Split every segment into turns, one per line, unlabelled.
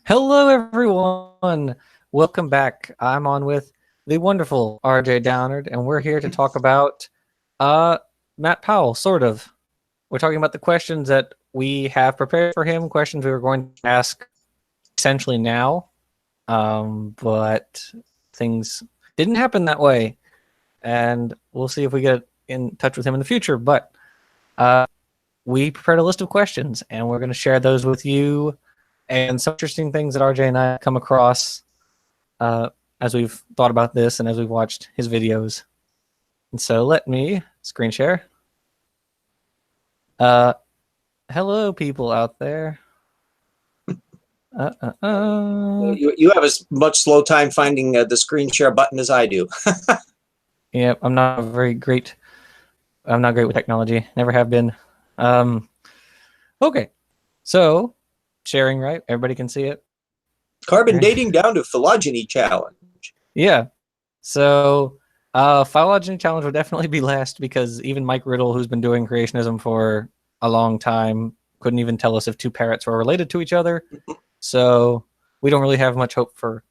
Hello, everyone. Welcome back. I'm on with the wonderful RJ Downard, and we're here to talk about Matt Powell, sort of. We're talking about the questions that we have prepared for him, questions we were going to ask essentially now, but things didn't happen that way, and we'll see if we get in touch with him in the future. But we prepared a list of questions, and we're going to share those with you and some interesting things that RJ and I come across as we've thought about this and as we've watched his videos. And so let me screen share. Hello, people out there.
You have as much slow time finding the screen share button as I do.
Yeah, I'm not great with technology. Never have been. Okay, so sharing, right? Everybody can see it.
Carbon dating down to phylogeny challenge.
Yeah. So phylogeny challenge would definitely be last because even Mike Riddle, who's been doing creationism for a long time, couldn't even tell us if two parrots were related to each other. So we don't really have much hope for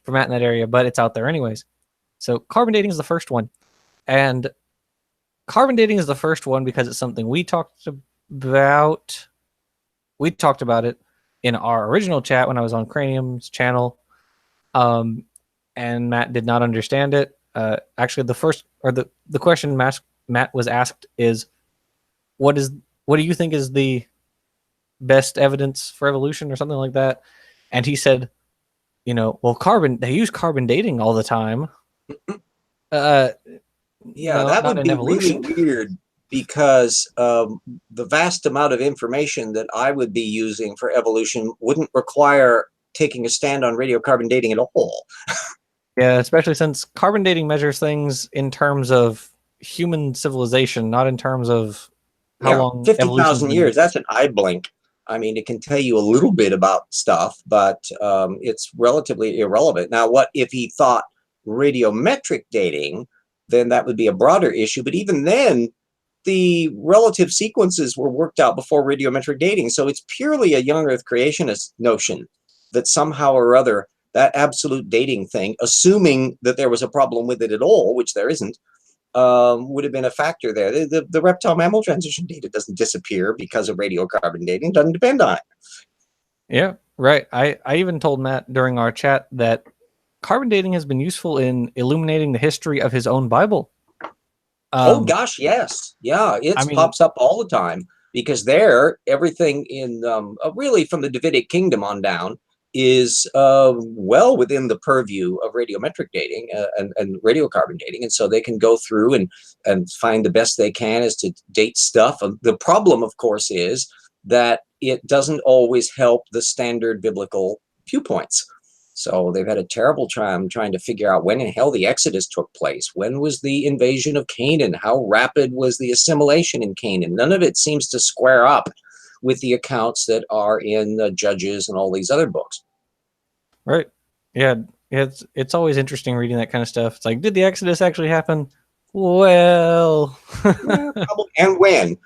Matt in that area, but it's out there anyways. So carbon dating is the first one. And carbon dating is the first one because it's something we talked about. We talked about it in our original chat when I was on Cranium's channel. And Matt did not understand it. Actually, the question Matt was asked is, what do you think is the best evidence for evolution or something like that? And he said, they use carbon dating all the time.
Yeah, that would be really weird because the vast amount of information that I would be using for evolution wouldn't require taking a stand on radiocarbon dating at all.
Yeah, especially since carbon dating measures things in terms of human civilization, not in terms of how long
50,000 years. That's an eye blink. I mean, it can tell you a little bit about stuff, but it's relatively irrelevant. Now, what if he thought radiometric dating? Then that would be a broader issue. But even then, the relative sequences were worked out before radiometric dating. So it's purely a young Earth creationist notion that somehow or other that absolute dating thing, assuming that there was a problem with it at all, which there isn't, would have been a factor there. The reptile mammal transition data doesn't disappear because of radiocarbon dating. It doesn't depend on it.
Yeah, right. I even told Matt during our chat that carbon dating has been useful in illuminating the history of his own Bible.
Oh gosh, yes. Yeah, it pops up all the time because there, everything in really from the Davidic kingdom on down is well within the purview of radiometric dating and radiocarbon dating. And so they can go through and find the best they can as to date stuff. The problem, of course, is that it doesn't always help the standard biblical viewpoints. So they've had a terrible time trying to figure out when in hell the Exodus took place. When was the invasion of Canaan? How rapid was the assimilation in Canaan? None of it seems to square up with the accounts that are in Judges and all these other books.
Right. Yeah. It's always interesting reading that kind of stuff. It's like, did the Exodus actually happen? Well,
and when?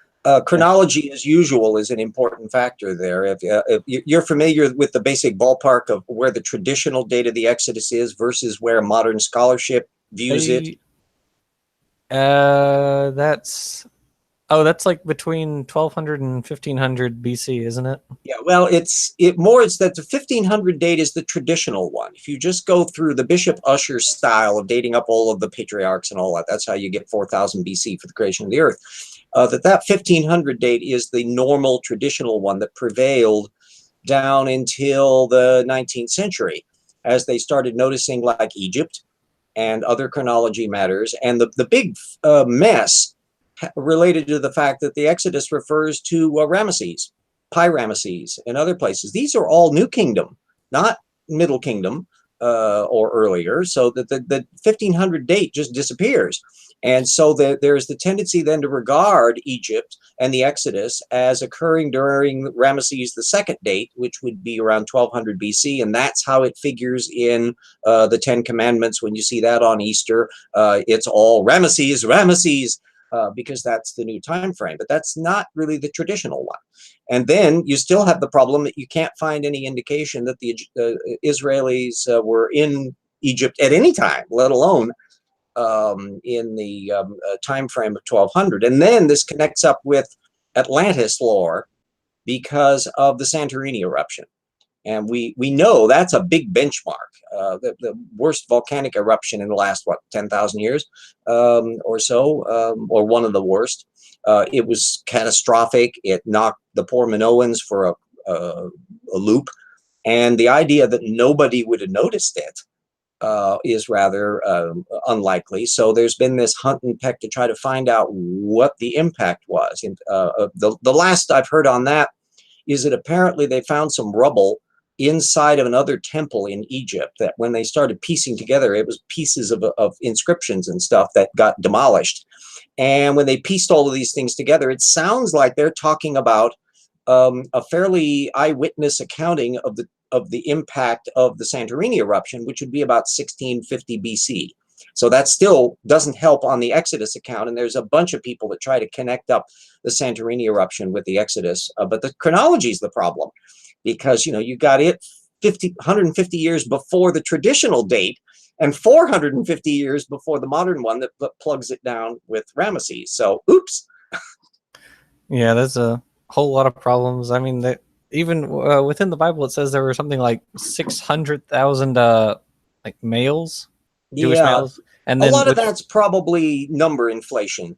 Chronology, as usual, is an important factor there. If you're familiar with the basic ballpark of where the traditional date of the Exodus is versus where modern scholarship views it.
That's like between 1200 and 1500 BC, isn't it?
Yeah, well, it's that the 1500 date is the traditional one. If you just go through the Bishop Ussher style of dating up all of the patriarchs and all that, that's how you get 4000 BC for the creation of the earth. That 1500 date is the normal traditional one that prevailed down until the 19th century, as they started noticing like Egypt and other chronology matters. And the big mess related to the fact that the Exodus refers to Ramesses, Pi-Ramesses, and other places. These are all New Kingdom, not Middle Kingdom or earlier. So that the 1500 date just disappears. And so there's the tendency then to regard Egypt and the Exodus as occurring during Ramesses II date, which would be around 1200 BC. And that's how it figures in the Ten Commandments. When you see that on Easter, it's all Ramesses, Ramesses. because that's the new time frame. But that's not really the traditional one. And then you still have the problem that you can't find any indication that the Israelis were in Egypt at any time, let alone in the time frame of 1200. And then this connects up with Atlantis lore because of the Santorini eruption. And we know that's a big benchmark. The worst volcanic eruption in the last, what, 10,000 years or so, or one of the worst. It was catastrophic. It knocked the poor Minoans for a loop. And the idea that nobody would have noticed it is rather unlikely. So there's been this hunt and peck to try to find out what the impact was. And, the last I've heard on that is that apparently they found some rubble inside of another temple in Egypt that when they started piecing together, it was pieces of inscriptions and stuff that got demolished. And when they pieced all of these things together, it sounds like they're talking about a fairly eyewitness accounting of the impact of the Santorini eruption, which would be about 1650 BC. So that still doesn't help on the Exodus account. And there's a bunch of people that try to connect up the Santorini eruption with the Exodus. But the chronology is the problem, because, you know, you got it 150 years before the traditional date and 450 years before the modern one that plugs it down with Ramesses. So, oops.
Yeah, there's a whole lot of problems. I mean, that even within the Bible, it says there were something like 600,000 like males, Jewish males, and
a
then
lot of that's probably number inflation.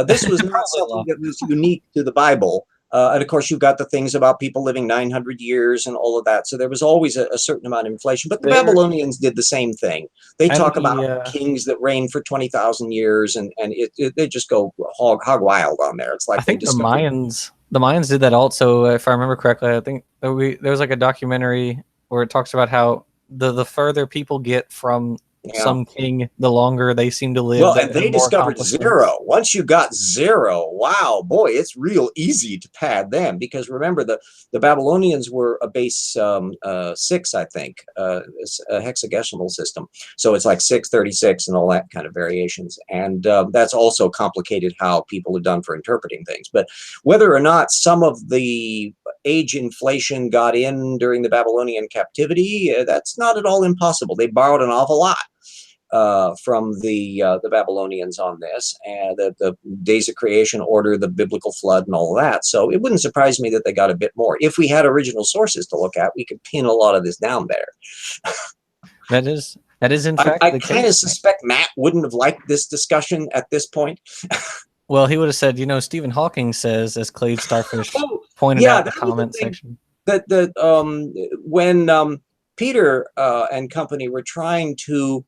This was not something that was unique to the Bible. And of course, you've got the things about people living 900 years and all of that. So there was always a certain amount of inflation. But the Babylonians did the same thing. They talk about kings that reigned for 20,000 years, and they just go hog wild on there. It's like
I think the Mayans did that also, if I remember correctly. I think there was like a documentary where it talks about how the further people get from some king, the longer they seem to live.
Well, and they discovered zero. Once you got zero, wow, boy, it's real easy to pad them, because remember the Babylonians were a base 6, I think, a hexadecimal system. So it's like 6, 36, and all that kind of variations. And that's also complicated how people have done for interpreting things. But whether or not some of the age inflation got in during the Babylonian captivity, that's not at all impossible. They borrowed an awful lot from the Babylonians on this, and the days of creation order, the biblical flood, and all of that. So it wouldn't surprise me that they got a bit more. If we had original sources to look at, we could pin a lot of this down there.
That is in fact
I kind of suspect Matt wouldn't have liked this discussion at this point.
Well, he would have said, you know, Stephen Hawking says, as Clade Starfish pointed out in the comment section,
that when Peter and company were trying to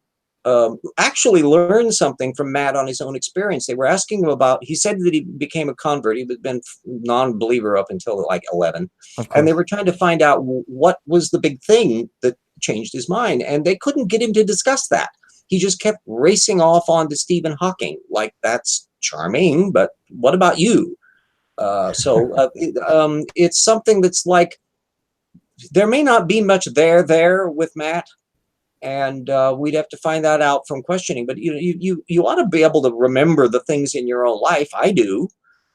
actually learned something from Matt on his own experience. They were asking him about, he said that he became a convert. He had been non-believer up until like 11. And they were trying to find out what was the big thing that changed his mind. And they couldn't get him to discuss that. He just kept racing off onto Stephen Hawking. Like, that's charming, but what about you? It's something that's like, there may not be much there with Matt. And we'd have to find that out from questioning. But you ought to be able to remember the things in your own life. I do,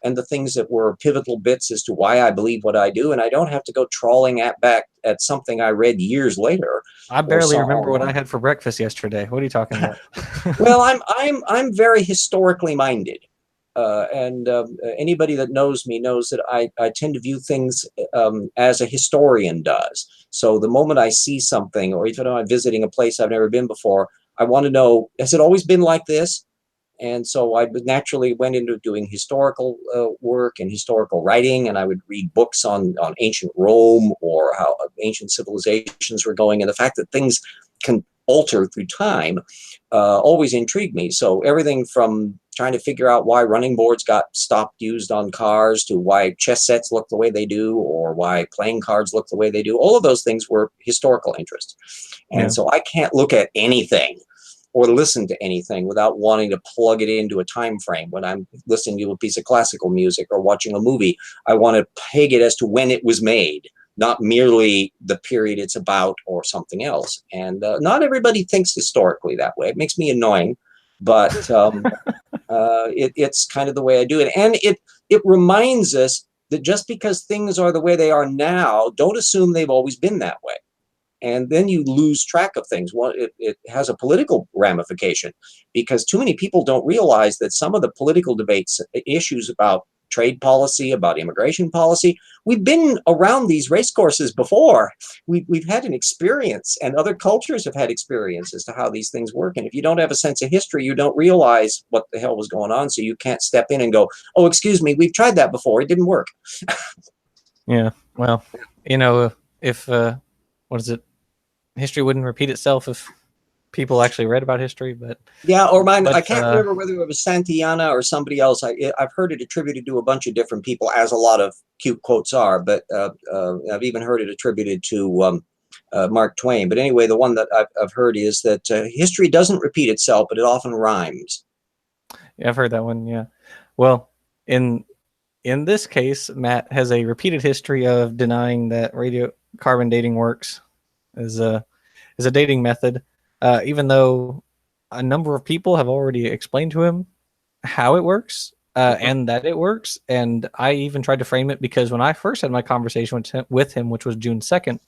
and the things that were pivotal bits as to why I believe what I do. And I don't have to go trawling back at something I read years later.
I barely remember what I had for breakfast yesterday. What are you talking about?
Well, I'm very historically minded. And anybody that knows me knows that I tend to view things as a historian does. So the moment I see something, or even if I'm visiting a place I've never been before, I want to know, has it always been like this? And so I naturally went into doing historical work and historical writing, and I would read books on ancient Rome or how ancient civilizations were going, and the fact that things can alter through time always intrigued me. So everything from trying to figure out why running boards got stopped used on cars, to why chess sets look the way they do, or why playing cards look the way they do, all of those things were historical interest. And so I can't look at anything or listen to anything without wanting to plug it into a time frame. When I'm listening to a piece of classical music or watching a movie, I want to peg it as to when it was made, not merely the period it's about or something else. And not everybody thinks historically that way. It makes me annoying. But it's kind of the way I do it. And it reminds us that just because things are the way they are now, don't assume they've always been that way. And then you lose track of things. Well, it has a political ramification, because too many people don't realize that some of the political debates, issues about trade policy, about immigration policy, we've been around these race courses before. We've had an experience, and other cultures have had experience as to how these things work. And if you don't have a sense of history, you don't realize what the hell was going on. So you can't step in and go, oh, excuse me, we've tried that before. It didn't work.
Yeah. Well, you know, if what is it? History wouldn't repeat itself if people actually read about history. But
yeah, or mine,
but
I can't remember whether it was Santayana or somebody else. I've heard it attributed to a bunch of different people, as a lot of cute quotes are, but I've even heard it attributed to Mark Twain. But anyway, the one that I've heard is that history doesn't repeat itself, but it often rhymes.
yeah, I've heard that one. Yeah. Well, in this case, Matt has a repeated history of denying that radiocarbon dating works as a dating method, even though a number of people have already explained to him how it works, and that it works. And I even tried to frame it, because when I first had my conversation with him, which was June 2nd,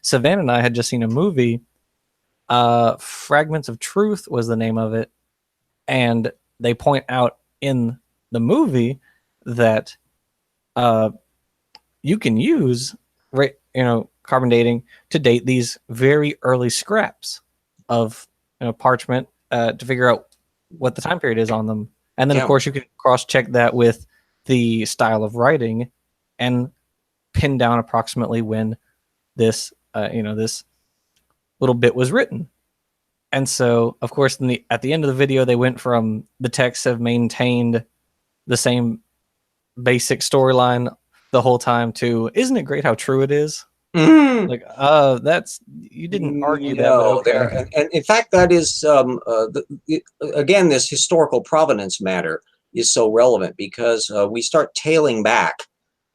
Savannah and I had just seen a movie. Fragments of Truth was the name of it, and they point out in the movie that you can use carbon dating to date these very early scraps of parchment to figure out what the time period is on them. And then, of course, you can cross-check that with the style of writing and pin down approximately when this this little bit was written. And so, of course, at the end of the video, they went from the texts have maintained the same basic storyline the whole time to, isn't it great how true it is? Like, that's, you didn't argue that, but okay.
And in fact, that is again, this historical provenance matter is so relevant, because we start tailing back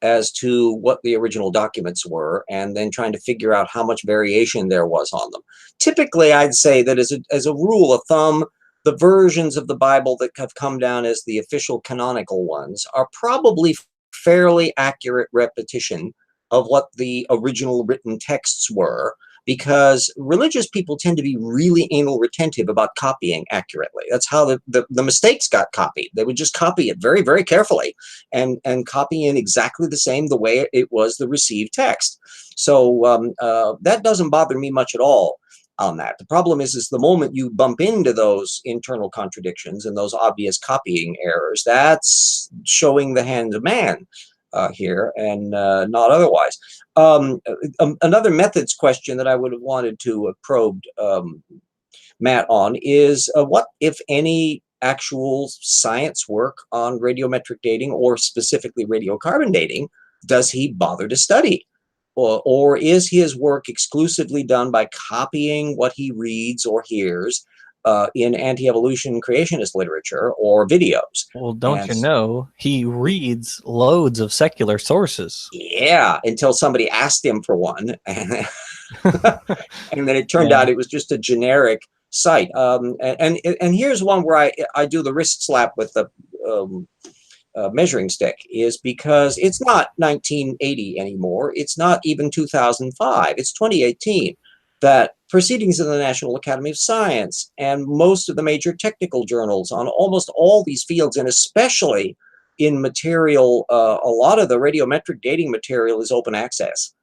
as to what the original documents were, and then trying to figure out how much variation there was on them. Typically, I'd say that as a rule of thumb, the versions of the Bible that have come down as the official canonical ones are probably fairly accurate repetition of what the original written texts were, because religious people tend to be really anal retentive about copying accurately. That's how the mistakes got copied. They would just copy it very, very carefully and copy in exactly the same the way it was the received text. So that doesn't bother me much at all on that. The problem is the moment you bump into those internal contradictions and those obvious copying errors, that's showing the hand of man here, and not otherwise. Another methods question that I would have wanted to have probed Matt on is what, if any, actual science work on radiometric dating, or specifically radiocarbon dating, does he bother to study? Or is his work exclusively done by copying what he reads or hears in anti-evolution creationist literature or videos?
Well, don't you know, he reads loads of secular sources.
Yeah, until somebody asked him for one, and then it turned out it was just a generic site. And here's one where I do the wrist slap with the measuring stick, is because it's not 1980 anymore. It's not even 2005. It's 2018. That Proceedings of the National Academy of Science and most of the major technical journals on almost all these fields, and especially in material, a lot of the radiometric dating material is open access.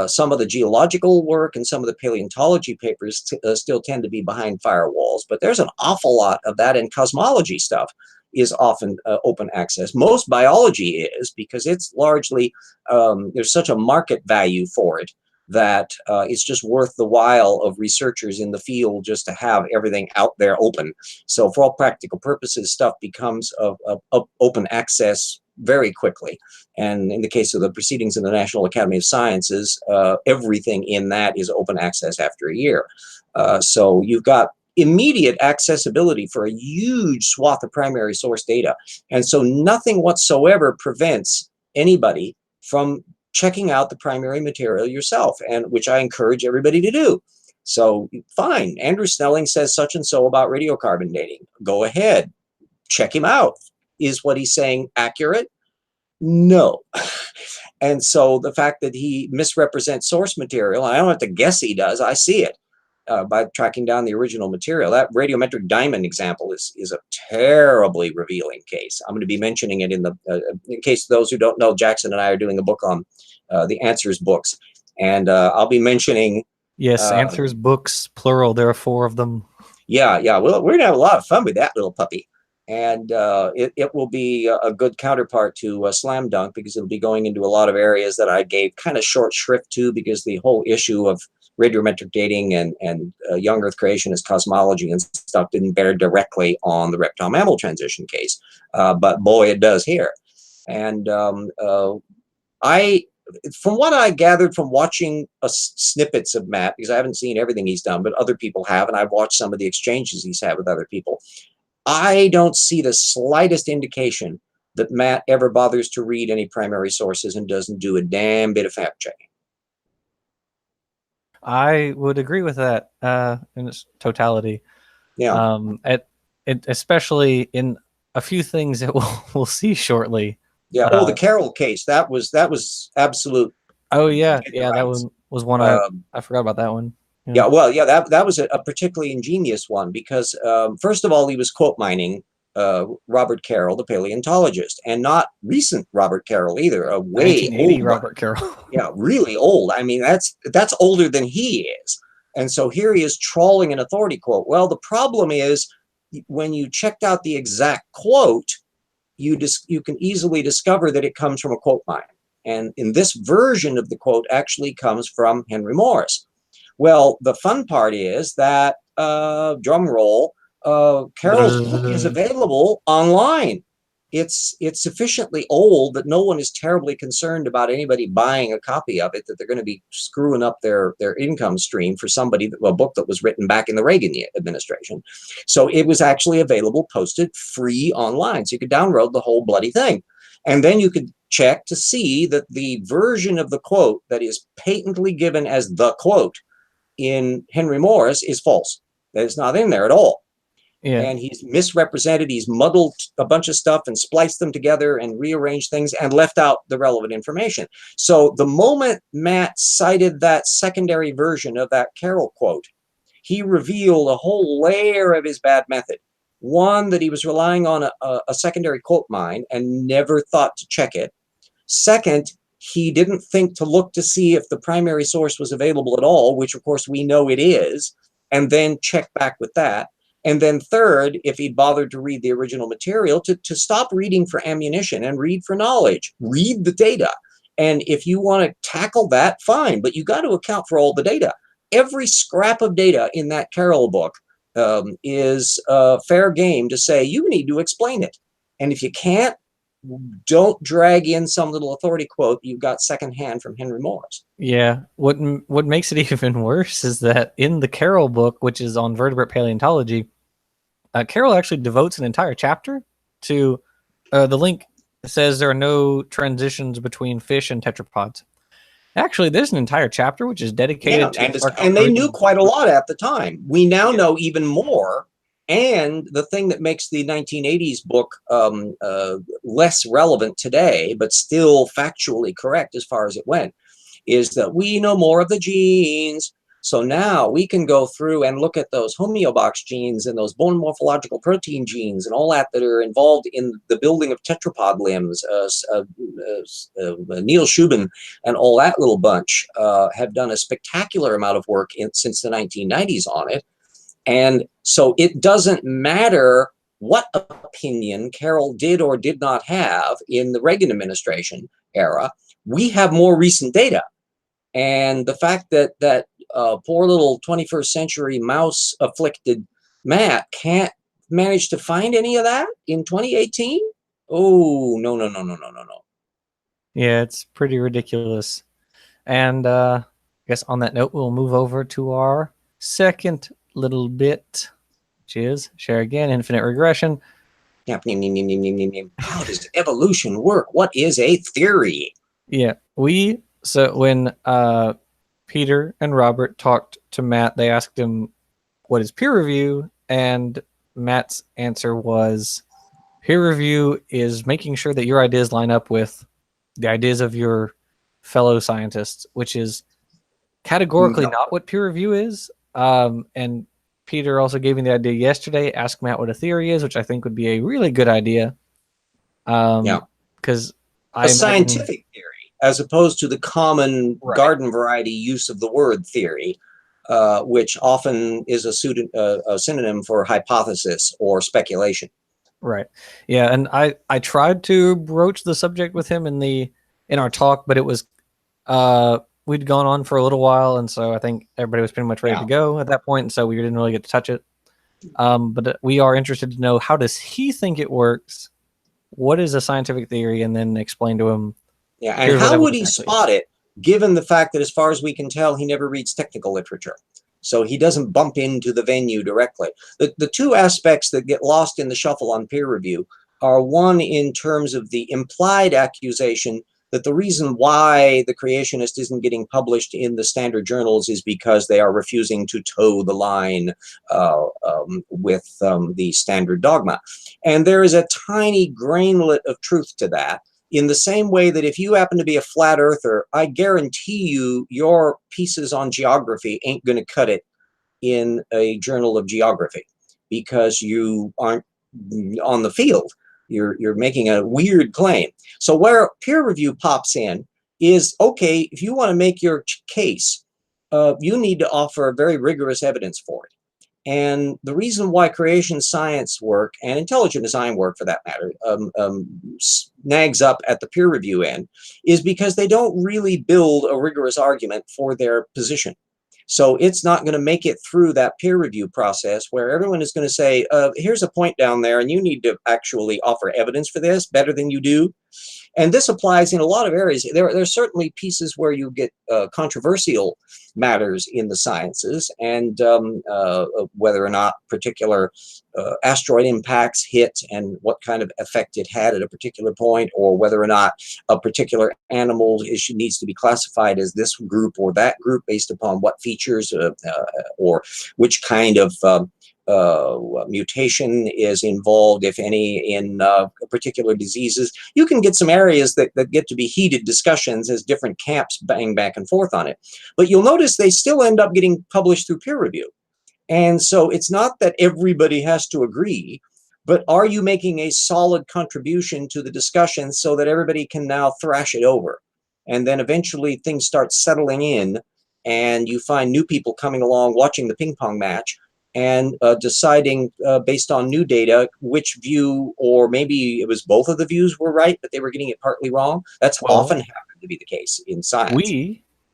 Some of the geological work and some of the paleontology papers still tend to be behind firewalls, but there's an awful lot of that, and cosmology stuff is often open access. Most biology is, because it's largely, there's such a market value for it that it's just worth the while of researchers in the field just to have everything out there open. So for all practical purposes, stuff becomes open access very quickly. And in the case of the Proceedings of the National Academy of Sciences, everything in that is open access after a year. So you've got immediate accessibility for a huge swath of primary source data. And so nothing whatsoever prevents anybody from checking out the primary material yourself, and which I encourage everybody to do. So fine, Andrew Snelling says such and so about radiocarbon dating. Go ahead, check him out. Is what he's saying accurate? No. And so the fact that he misrepresents source material, I don't have to guess he does, I see it by tracking down the original material. That radiometric diamond example is a terribly revealing case. I'm going to be mentioning it in case those who don't know, Jackson and I are doing a book on the answers books. And I'll be mentioning...
Yes, answers books, plural. There are 4 of them.
Yeah. Well, we're going to have a lot of fun with that little puppy. And it will be a good counterpart to Slam Dunk, because it'll be going into a lot of areas that I gave kind of short shrift to, because the whole issue of radiometric dating and young Earth creationist cosmology and stuff didn't bear directly on the reptile-mammal transition case. But boy, it does here. And from what I gathered from watching snippets of Matt, because I haven't seen everything he's done, but other people have, and I've watched some of the exchanges he's had with other people, I don't see the slightest indication that Matt ever bothers to read any primary sources and doesn't do a damn bit of fact checking.
I would agree with that in its totality.
Yeah.
Especially in a few things that we'll see shortly.
Yeah. The Carroll case, that was absolute.
Oh yeah, that one was one I forgot about that one.
Yeah, well, yeah, that was a particularly ingenious one, because first of all, he was quote mining Robert Carroll, the paleontologist, and not recent Robert Carroll either, a way old
Robert Carroll.
Yeah, really old. I mean, that's older than he is. And so here he is trawling an authority quote. Well, the problem is when you checked out the exact quote, you can easily discover that it comes from a quote mine. And in this version of the quote actually comes from Henry Morris. Well, the fun part is that, drum roll, Carroll's book is available online. It's sufficiently old that no one is terribly concerned about anybody buying a copy of it, that they're going to be screwing up their income stream for a book that was written back in the Reagan administration. So it was actually available, posted free online. So you could download the whole bloody thing. And then you could check to see that the version of the quote that is patently given as the quote in Henry Morris is false. That it's not in there at all. Yeah. And he's misrepresented, he's muddled a bunch of stuff and spliced them together and rearranged things and left out the relevant information. So the moment Matt cited that secondary version of that Carroll quote, he revealed a whole layer of his bad method. One, that he was relying on a secondary quote mine and never thought to check it. Second, he didn't think to look to see if the primary source was available at all, which of course we know it is, and then check back with that. And then third, if he bothered to read the original material, to stop reading for ammunition and read for knowledge, read the data. And if you want to tackle that, fine, but you got to account for all the data. Every scrap of data in that Carroll book is fair game to say, you need to explain it. And if you can't, don't drag in some little authority quote you've got secondhand from Henry Morris.
Yeah, what makes it even worse is that in the Carroll book, which is on vertebrate paleontology, Carroll actually devotes an entire chapter to the link says there are no transitions between fish and tetrapods. Actually, there's an entire chapter which is dedicated to...
And they knew quite a lot at the time. We now know even more. And the thing that makes the 1980s book less relevant today, but still factually correct as far as it went, is that we know more of the genes. So now we can go through and look at those homeobox genes and those bone morphological protein genes and all that are involved in the building of tetrapod limbs. Neil Shubin and all that little bunch have done a spectacular amount of work since the 1990s on it. And so it doesn't matter what opinion Carroll did or did not have in the Reagan administration era. We have more recent data. And the fact that poor little 21st century mouse afflicted Matt can't manage to find any of that in 2018? Oh, no.
Yeah, it's pretty ridiculous. And I guess on that note, we'll move over to our second little bit, which is share again, infinite regression.
How does evolution work? What is a theory?
Yeah, so when Peter and Robert talked to Matt. They asked him, what is peer review? And Matt's answer was, peer review is making sure that your ideas line up with the ideas of your fellow scientists, which is categorically
No.
not what peer review is. And Peter also gave me the idea yesterday. Ask Matt what a theory is, which I think would be a really good idea.
Yeah.
Because
A
I imagine
scientific theory, as opposed to the common
right,
garden variety use of the word theory, which often is a synonym for hypothesis or speculation.
right, yeah. And I tried to broach the subject with him in our talk, but it was we'd gone on for a little while, and so I think everybody was pretty much ready
Yeah.
to go at that point, and so we didn't really get to touch it. But we are interested to know, how does he think it works? What is a scientific theory? And then explain to him,
Yeah. And
here's what
how would
evidence
he
actually
spot
is.
it, given the fact that, as far as we can tell, he never reads technical literature? So he doesn't bump into the venue directly. The two aspects that get lost in the shuffle on peer review are, one, in terms of the implied accusation that the reason why the creationist isn't getting published in the standard journals is because they are refusing to toe the line with the standard dogma. And there is a tiny grainlet of truth to that. In the same way that if you happen to be a flat earther, I guarantee you your pieces on geography ain't going to cut it in a journal of geography, because you aren't on the field. You're making a weird claim. So where peer review pops in is, okay, if you want to make your case, you need to offer very rigorous evidence for it. And the reason why creation science work, and intelligent design work for that matter, snags up at the peer review end, is because they don't really build a rigorous argument for their position. So it's not going to make it through that peer review process, where everyone is going to say, here's a point down there, and you need to actually offer evidence for this better than you do. And this applies in a lot of areas. There are certainly pieces where you get controversial matters in the sciences, and whether or not particular asteroid impacts hit and what kind of effect it had at a particular point, or whether or not a particular animal needs to be classified as this group or that group based upon what features or which kind of mutation is involved, if any, in particular diseases. You can get some areas that get to be heated discussions as different camps bang back and forth on it. But you'll notice they still end up getting published through peer review. And so it's not that everybody has to agree, but are you making a solid contribution to the discussion so that everybody can now thrash it over? And then eventually things start settling in, and you find new people coming along watching the ping pong match, and deciding based on new data which view, or maybe it was both of the views were right, but they were getting it partly wrong. That's often
Well,
happened to be the case in science.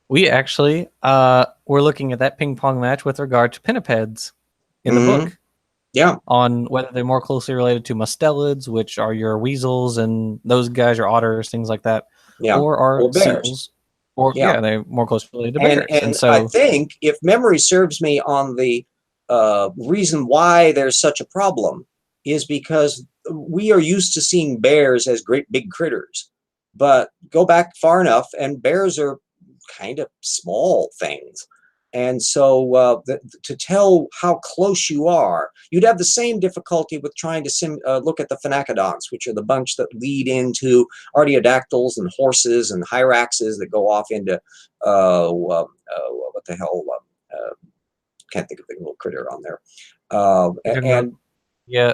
we actually were looking at that ping pong match with regard to pinnipeds in the
Mm-hmm.
book,
Yeah,
on whether they're more closely related to mustelids, which are your weasels and those guys, your otters, things like that,
yeah.
or are
Or bears.
seals, or
Yeah.
yeah, they're more closely related to
And
bears. And
I
so,
think, if memory serves me, on the reason why there's such a problem is because we are used to seeing bears as great big critters. But go back far enough, and bears are kind of small things. And so to tell how close you are, you'd have the same difficulty with trying to look at the phenacodonts, which are the bunch that lead into artiodactyls and horses and hyraxes that go off into what the hell? Can't think of the little critter on there. And
yeah,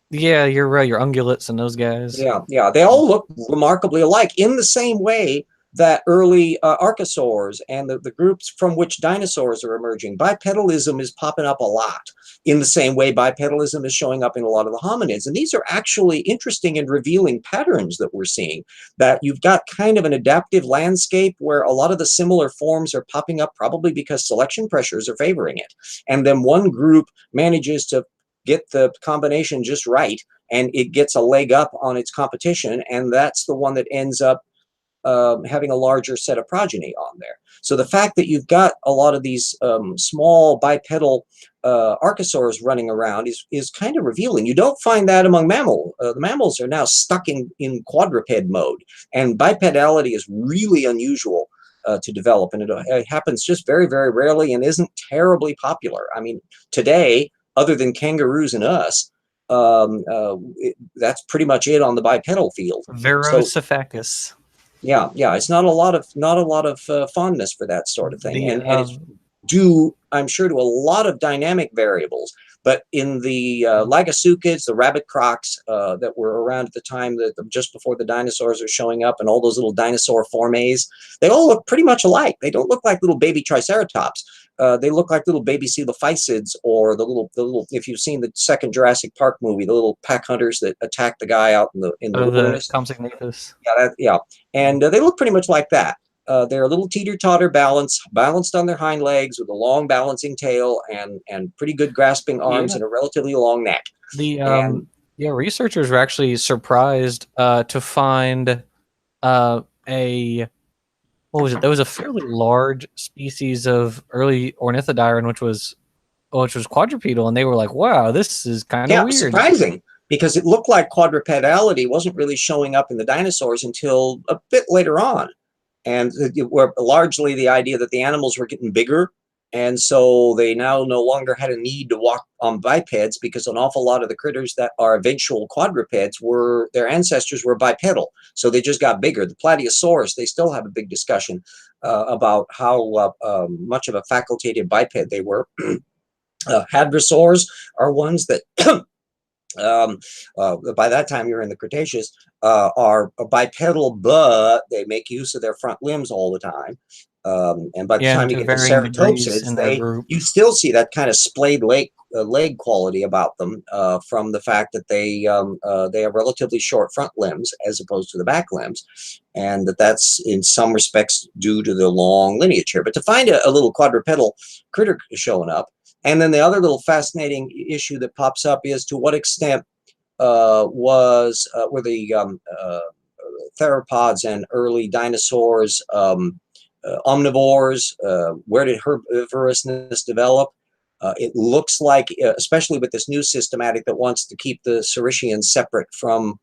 yeah, you're right. Your ungulates and those guys.
yeah, they all look remarkably alike, in the same way that early archosaurs and the groups from which dinosaurs are emerging. Bipedalism is popping up a lot, in the same way bipedalism is showing up in a lot of the hominids. And these are actually interesting and revealing patterns that we're seeing, that you've got kind of an adaptive landscape where a lot of the similar forms are popping up, probably because selection pressures are favoring it. And then one group manages to get the combination just right, and it gets a leg up on its competition, and that's the one that ends up having a larger set of progeny on there. So the fact that you've got a lot of these small bipedal archosaurs running around is kind of revealing. You don't find that among mammals. The mammals are now stuck in quadruped mode, and bipedality is really unusual to develop, and it happens just very, very rarely and isn't terribly popular. I mean, today, other than kangaroos and us, that's pretty much it on the bipedal field. So
Verocephacus.
yeah, it's not a lot of fondness for that sort of thing,
The
and it's due, I'm sure, to a lot of dynamic variables. But in the Lagasuchids, the rabbit crocs that were around at the time, that just before the dinosaurs are showing up, and all those little dinosaur formes, they all look pretty much alike. They don't look like little baby triceratops. They look like little baby coelophysids, or the little. If you've seen the second Jurassic Park movie, the little pack hunters that attack the guy out in the wilderness.
The Compsognathus.
Yeah, and they look pretty much like that. They're a little teeter-totter balanced on their hind legs with a long balancing tail and pretty good grasping arms and a relatively long neck.
The researchers were actually surprised to find what was it? There was a fairly large species of early ornithodire, which was quadrupedal, and they were like, "Wow, this is kind of weird."
Surprising, because it looked like quadrupedality wasn't really showing up in the dinosaurs until a bit later on. And were largely the idea that the animals were getting bigger, and so they now no longer had a need to walk on bipeds, because an awful lot of the critters that are eventual quadrupeds their ancestors were bipedal, so they just got bigger. The Plateosaurus, they still have a big discussion about how much of a facultative biped they were. Hadrosaurs are ones that by that time you're in the Cretaceous, are bipedal, but they make use of their front limbs all the time. And by the time you get to ceratopsids, you still see that kind of splayed leg quality about them, from the fact that they have relatively short front limbs as opposed to the back limbs, and that's in some respects due to the long lineage here. But to find a little quadrupedal critter showing up. And then the other little fascinating issue that pops up is, to what extent were the theropods and early dinosaurs omnivores? Where did herbivorousness develop? It looks like, especially with this new systematic that wants to keep the Saurischians separate from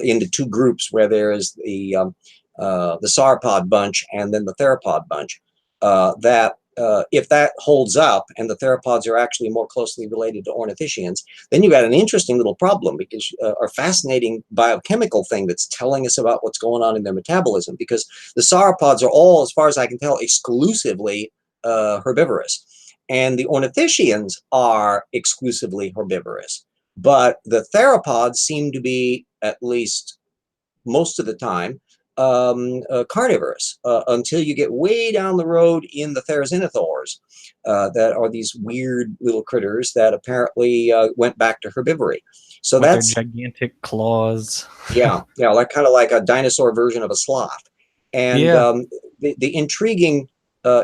into two groups, where there is the sauropod bunch and then the theropod bunch, that if that holds up and the theropods are actually more closely related to ornithischians, then you got an interesting little problem, because a fascinating biochemical thing that's telling us about what's going on in their metabolism, because the sauropods are all, as far as I can tell, exclusively herbivorous, and the ornithischians are exclusively herbivorous. But the theropods seem to be, at least most of the time, carnivorous, until you get way down the road in the therizinosaurs, that are these weird little critters that apparently went back to herbivory. So
with
that's
their gigantic claws.
yeah, like kind of like a dinosaur version of a sloth. And the intriguing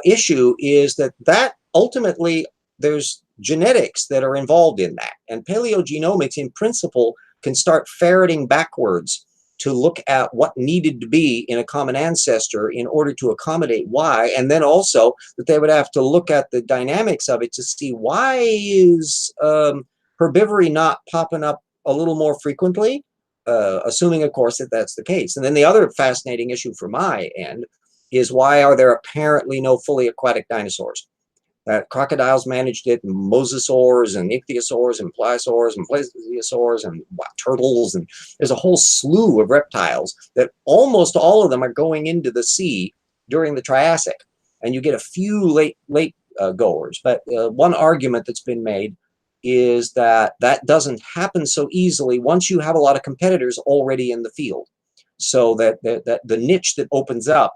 issue is that ultimately there's genetics that are involved in that, and paleogenomics in principle can start ferreting backwards to look at what needed to be in a common ancestor in order to accommodate why, and then also that they would have to look at the dynamics of it to see why is herbivory not popping up a little more frequently, assuming, of course, that that's the case. And then the other fascinating issue from my end is, why are there apparently no fully aquatic dinosaurs? Crocodiles managed it, and mosasaurs and ichthyosaurs and pliosaurs and plesiosaurs and turtles, and there's a whole slew of reptiles that almost all of them are going into the sea during the Triassic, and you get a few late goers. But one argument that's been made is that doesn't happen so easily once you have a lot of competitors already in the field, so that the niche that opens up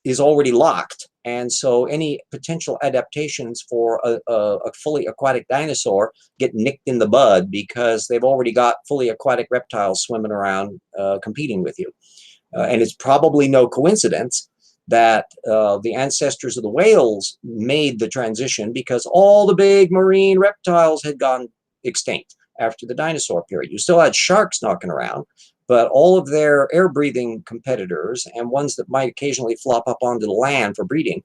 is already locked. And so any potential adaptations for a fully aquatic dinosaur get nicked in the bud, because they've already got fully aquatic reptiles swimming around competing with you. And it's probably no coincidence that the ancestors of the whales made the transition, because all the big marine reptiles had gone extinct after the dinosaur period. You still had sharks knocking around, but all of their air-breathing competitors and ones that might occasionally flop up onto the land for breeding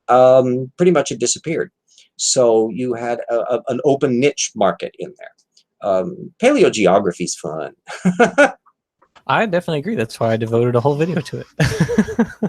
pretty much had disappeared. So you had an open niche market in there. Paleogeography is fun.
I definitely agree. That's why I devoted a whole video to it.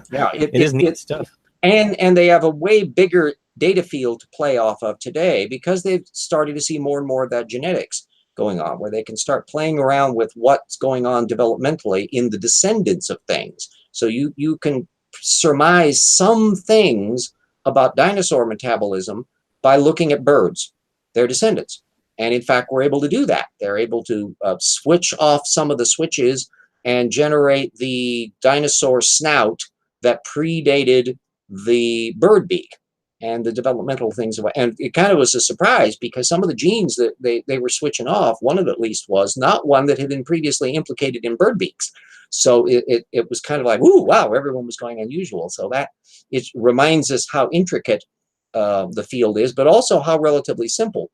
Yeah,
it is neat stuff.
And they have a way bigger data field to play off of today because they've started to see more and more of that genetics going on, where they can start playing around with what's going on developmentally in the descendants of things. So you can surmise some things about dinosaur metabolism by looking at birds, their descendants. And in fact, we're able to do that. They're able to switch off some of the switches and generate the dinosaur snout that predated the bird beak and the developmental things. And it kind of was a surprise because some of the genes that they were switching off, one of at least was not one that had been previously implicated in bird beaks. So it was kind of like, ooh, wow, everyone was going unusual. So that it reminds us how intricate the field is, but also how relatively simple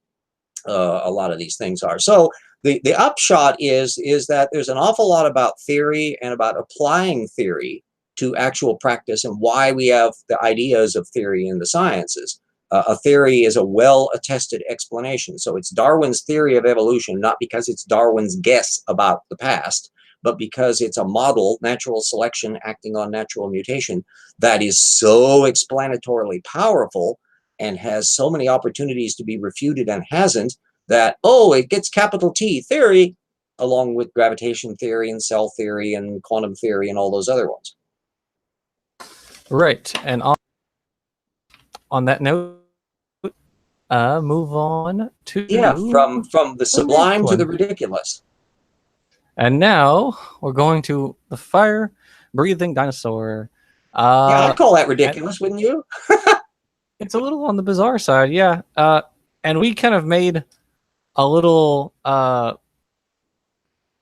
a lot of these things are. So the upshot is that there's an awful lot about theory and about applying theory to actual practice and why we have the ideas of theory in the sciences. A theory is a well-attested explanation. So it's Darwin's theory of evolution, not because it's Darwin's guess about the past, but because it's a model, natural selection acting on natural mutation, that is so explanatorily powerful and has so many opportunities to be refuted and hasn't, that, oh, it gets capital T theory, along with gravitation theory and cell theory and quantum theory and all those other ones.
Right. And on that note, move on to
from the sublime to the ridiculous.
And now we're going to the fire-breathing dinosaur.
Yeah, I'd call that ridiculous, wouldn't you?
It's a little on the bizarre side, yeah. And we kind of made a little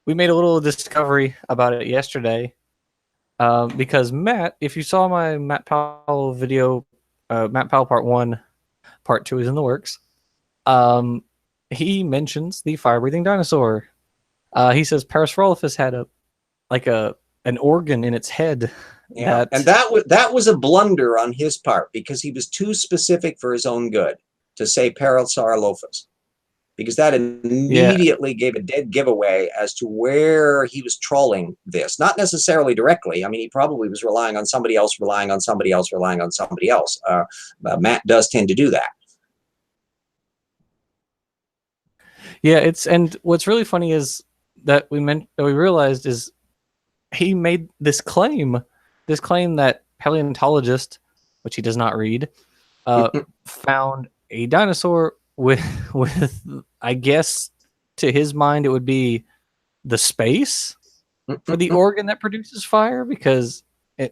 discovery about it yesterday. Because Matt, if you saw my Matt Powell video, Matt Powell Part 1, Part 2 is in the works. He mentions the fire-breathing dinosaur. He says Parasaurolophus had an organ in its head.
Yeah, and that was a blunder on his part because he was too specific for his own good to say Parasaurolophus, because that immediately gave a dead giveaway as to where he was trolling this. Not necessarily directly. I mean, he probably was relying on somebody else, relying on somebody else, relying on somebody else. Matt does tend to do that.
Yeah, and what's really funny is that we realized is he made this claim that paleontologist, which he does not read, found a dinosaur with I guess to his mind it would be the space for the organ that produces fire, because I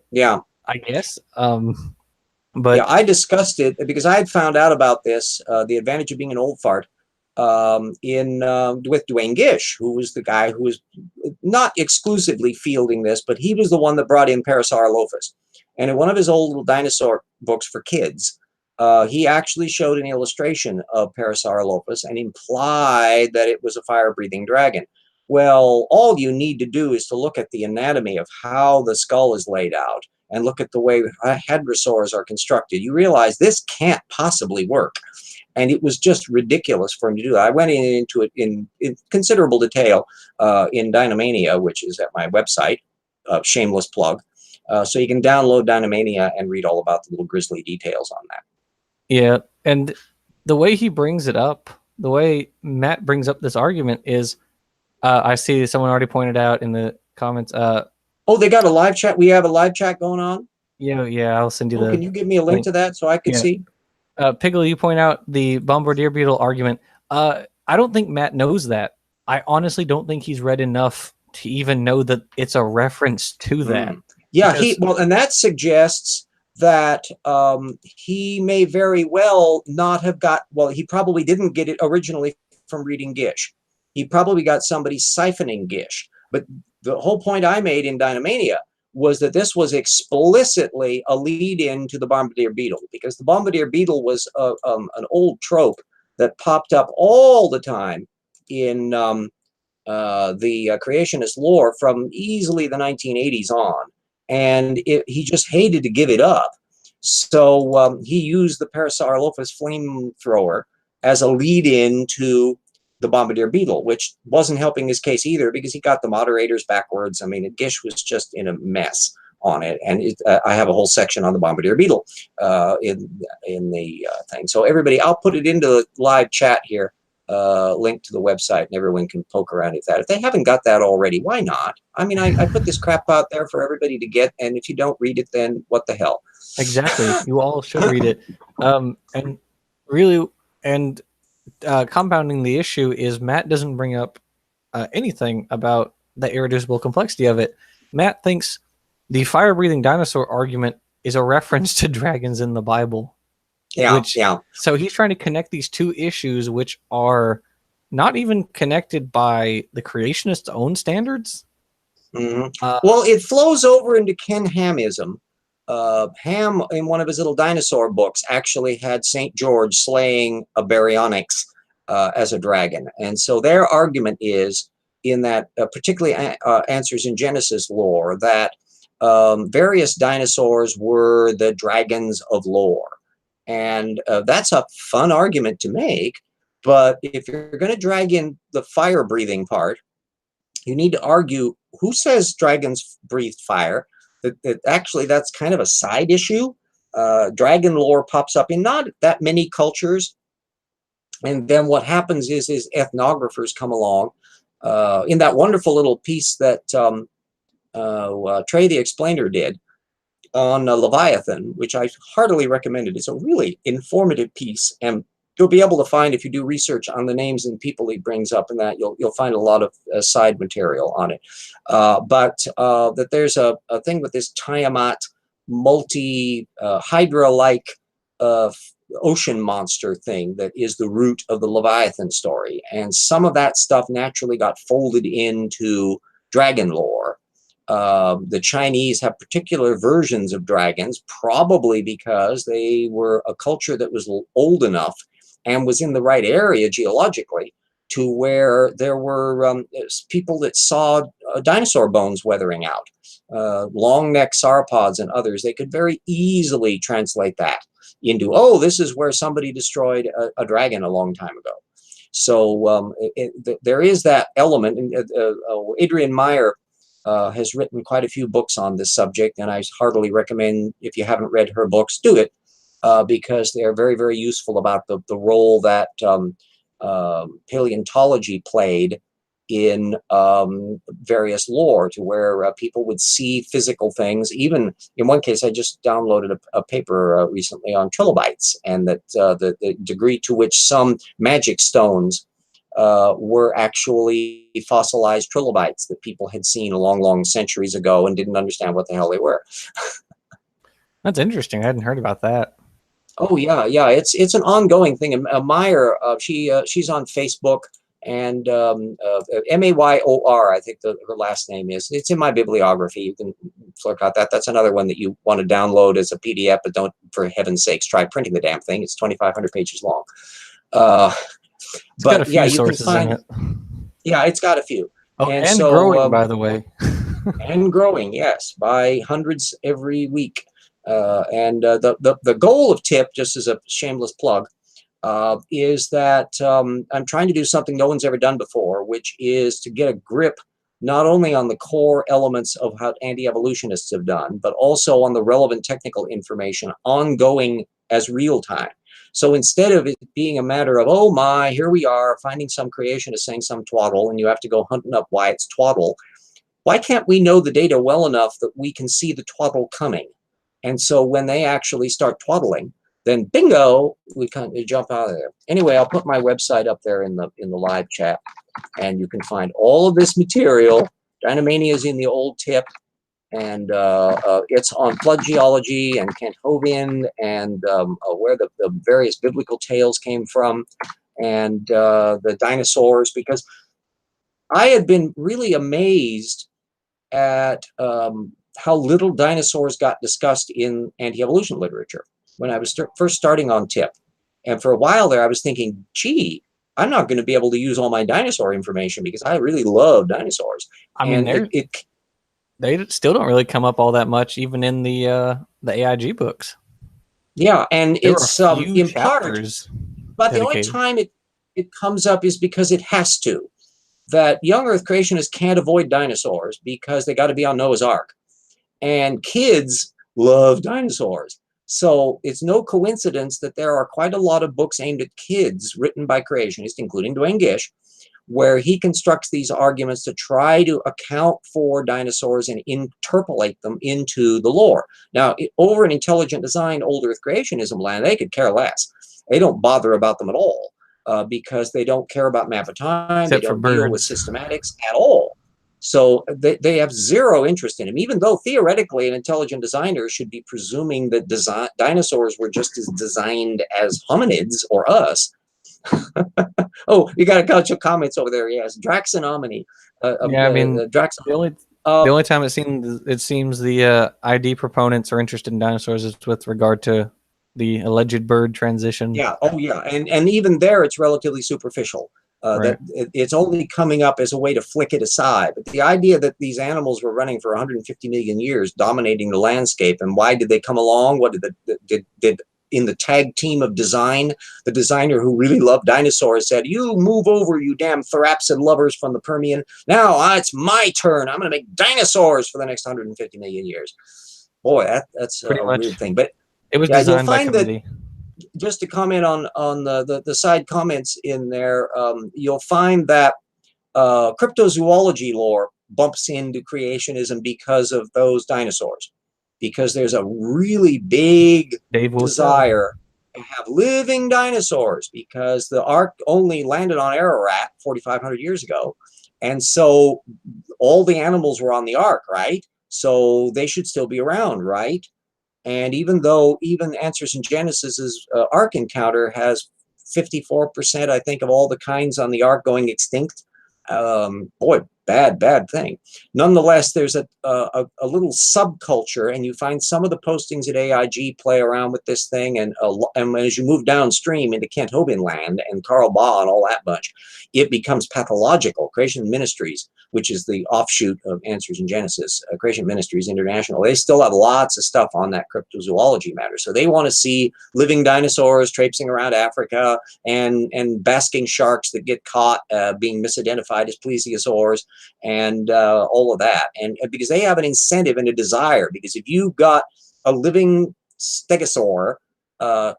guess but
yeah, I discussed it because I had found out about this, the advantage of being an old fart, with Duane Gish, who was the guy who was not exclusively fielding this, but he was the one that brought in Parasaurolophus. And in one of his old little dinosaur books for kids, he actually showed an illustration of Parasaurolophus and implied that it was a fire-breathing dragon. Well, all you need to do is to look at the anatomy of how the skull is laid out and look at the way hadrosaurs are constructed. You realize this can't possibly work. And it was just ridiculous for him to do that. I went into it in considerable detail in Dinomania, which is at my website, shameless plug. So you can download Dinomania and read all about the little grisly details on that.
Yeah, and the way he brings it up, the way Matt brings up this argument is, I see someone already pointed out in the comments.
Oh, they got a live chat? We have a live chat going on?
Yeah, I'll send you
can you give me a link to that so I can see?
Piggle, you point out the bombardier beetle argument. I don't think Matt knows that. I honestly don't think he's read enough to even know that it's a reference to that.
Yeah, and that suggests that he may very well not have he probably didn't get it originally from reading Gish. He probably got somebody siphoning Gish. But the whole point I made in Dinomania was that this was explicitly a lead-in to the bombardier beetle, because the bombardier beetle was an old trope that popped up all the time in the creationist lore from easily the 1980s on, and he just hated to give it up. So he used the Parasaurolophus flamethrower as a lead-in to the bombardier beetle, which wasn't helping his case either because he got the moderators backwards. I mean, Gish was just in a mess on it, and I have a whole section on the bombardier beetle in the thing. So everybody, I'll put it into the live chat here, link to the website, and everyone can poke around at that. If they haven't got that already, why not? I mean, I put this crap out there for everybody to get, and if you don't read it, then what the hell?
Exactly. You all should read it. And really, and compounding the issue is Matt doesn't bring up anything about the irreducible complexity of it. Matt thinks the fire-breathing dinosaur argument is a reference to dragons in the Bible.
Yeah,
So he's trying to connect these two issues, which are not even connected by the creationist's own standards.
Well, it flows over into Ken Hamism. Ham, in one of his little dinosaur books, actually had St. George slaying a baryonyx as a dragon. And so their argument is, in that particularly Answers in Genesis lore, that various dinosaurs were the dragons of lore. And that's a fun argument to make. But if you're going to drag in the fire-breathing part, you need to argue who says dragons breathed fire. That actually, that's kind of a side issue. Dragon lore pops up in not that many cultures. And then what happens is ethnographers come along. In that wonderful little piece that Trey the Explainer did on Leviathan, which I heartily recommended. It's a really informative piece, and you'll be able to find, if you do research on the names and people he brings up in that, you'll find a lot of side material on it. But that there's a thing with this Tiamat multi-hydra-like ocean monster thing that is the root of the Leviathan story. And some of that stuff naturally got folded into dragon lore. The Chinese have particular versions of dragons, probably because they were a culture that was old enough and was in the right area geologically to where there were people that saw dinosaur bones weathering out. Long neck sauropods and others, they could very easily translate that into, oh, this is where somebody destroyed a dragon a long time ago. So there is that element. And Adrienne Meyer has written quite a few books on this subject, and I heartily recommend, if you haven't read her books, do it, because they are very, very useful about the role that paleontology played in various lore, to where people would see physical things. Even in one case, I just downloaded a paper recently on trilobites, and that the degree to which some magic stones were actually fossilized trilobites that people had seen a long, long centuries ago and didn't understand what the hell they were.
That's interesting. I hadn't heard about that.
Oh yeah, yeah. It's an ongoing thing. And Meyer, she's on Facebook, and Mayor, I think her last name is. It's in my bibliography. You can look at that. That's another one that you want to download as a PDF, but don't, for heaven's sakes, try printing the damn thing. It's 2,500 pages long.
It's got a few sources in it.
Yeah, it's got a few.
Oh, and so, growing, by the way.
And growing, yes, by hundreds every week. The goal of TIP, just as a shameless plug, is that I'm trying to do something no one's ever done before, which is to get a grip not only on the core elements of how anti-evolutionists have done, but also on the relevant technical information ongoing as real time. So instead of it being a matter of, oh my, here we are, finding some creationist saying some twaddle, and you have to go hunting up why it's twaddle, why can't we know the data well enough that we can see the twaddle coming? And so when they actually start twaddling, then bingo, we kind of jump out of there. Anyway, I'll put my website up there in the live chat, and you can find all of this material. Dinomania is in the old TIP, and it's on flood geology and Kent Hovind, and where the various biblical tales came from, and the dinosaurs, because I had been really amazed at how little dinosaurs got discussed in anti-evolution literature when I was first starting on TIP. And for a while there, I was thinking, gee, I'm not going to be able to use all my dinosaur information because I really love dinosaurs.
I mean, they still don't really come up all that much, even in the AIG books.
Yeah, and there it's in part, but
dedicated.
The only time it comes up is because it has to. That young Earth creationists can't avoid dinosaurs because they got to be on Noah's Ark. and kids love dinosaurs. So it's no coincidence that there are quite a lot of books aimed at kids written by creationists, including Duane Gish, where he constructs these arguments to try to account for dinosaurs and interpolate them into the lore. Now, over in intelligent design, old Earth creationism land, they could care less. They don't bother about them at all because they don't care about map of time.
Except
they
for
don't deal with
birds.
systematics at all. So they have zero interest in them, even though theoretically an intelligent designer should be presuming that dinosaurs were just as designed as hominids or us. Oh, you got a bunch of comments over there. Yes, Draxonominy.
Yeah, I mean,
Drax.
the only
Uh,
the only time it seems the ID proponents are interested in dinosaurs is with regard to the alleged bird transition.
yeah. Oh, yeah. And even there, it's relatively superficial.
Right.
That it's only coming up as a way to flick it aside. But the idea that these animals were running for 150 million years, dominating the landscape, and why did they come along? What did in the tag team of design, the designer who really loved dinosaurs said, "You move over, you damn therapsid lovers from the Permian. Now it's my turn. I'm going to make dinosaurs for the next 150 million years." Boy, that's
Pretty
a weird
much.
thing. But
it was
yeah, you'll
designed by
find that.
committee.
Just to comment on the side comments in there, you'll find that cryptozoology lore bumps into creationism because of those dinosaurs, because there's a really big
Dave Wotzel.
desire to have living dinosaurs, because the Ark only landed on Ararat 4,500 years ago, and so all the animals were on the Ark, right? So they should still be around, right? And even though even Answers in Genesis's Ark encounter has 54%, I think, of all the kinds on the Ark going extinct, boy, bad thing. Nonetheless, there's a little subculture, and you find some of the postings at AIG play around with this thing, and as you move downstream into Kent Hovind land and Carl Baugh and all that bunch, it becomes pathological. Creation Ministries, which is the offshoot of Answers in Genesis, Creation Ministries International, they still have lots of stuff on that cryptozoology matter. So they want to see living dinosaurs traipsing around Africa and basking sharks that get caught being misidentified as plesiosaurs and all of that. And because they have an incentive and a desire, because if you got a living stegosaur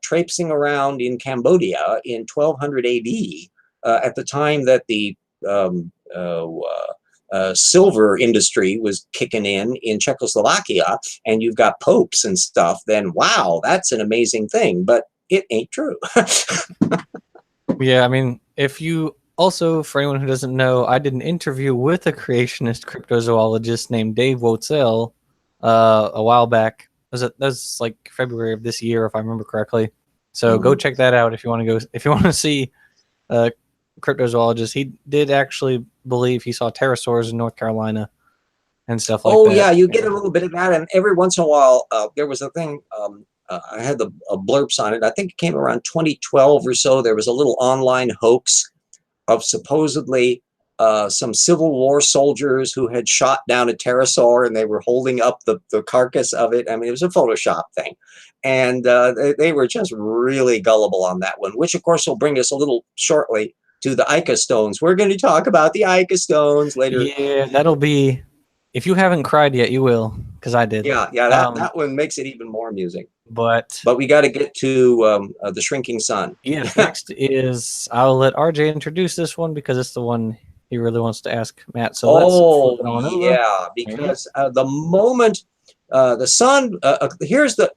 traipsing around in Cambodia in 1200 AD, at the time that the silver industry was kicking in Czechoslovakia, and you've got popes and stuff, then wow, that's an amazing thing. But it ain't true.
Yeah, I mean, if you also, for anyone who doesn't know, I did an interview with a creationist cryptozoologist named Dave Wotzel a while back. That was like February of this year, if I remember correctly. So go check that out if you want to go. If you want to see cryptozoologist, he did actually believe he saw pterosaurs in North Carolina and stuff like that.
Oh yeah, you get a little bit of that, and every once in a while, there was a thing. I had the blurbs on it. I think it came around 2012 or so. There was a little online hoax of supposedly some Civil War soldiers who had shot down a pterosaur, and they were holding up the carcass of it. I mean, it was a Photoshop thing. And they were just really gullible on that one, which of course will bring us a little shortly to the Ica stones. We're going to talk about the Ica stones later.
Yeah, that'll be, if you haven't cried yet, you will, because I did.
Yeah, that one makes it even more amusing.
But
we got to get to the shrinking sun.
Yes, next is, I'll let RJ introduce this one because it's the one he really wants to ask Matt. So let's flip it on over.
Yeah, because the moment the sun, here's the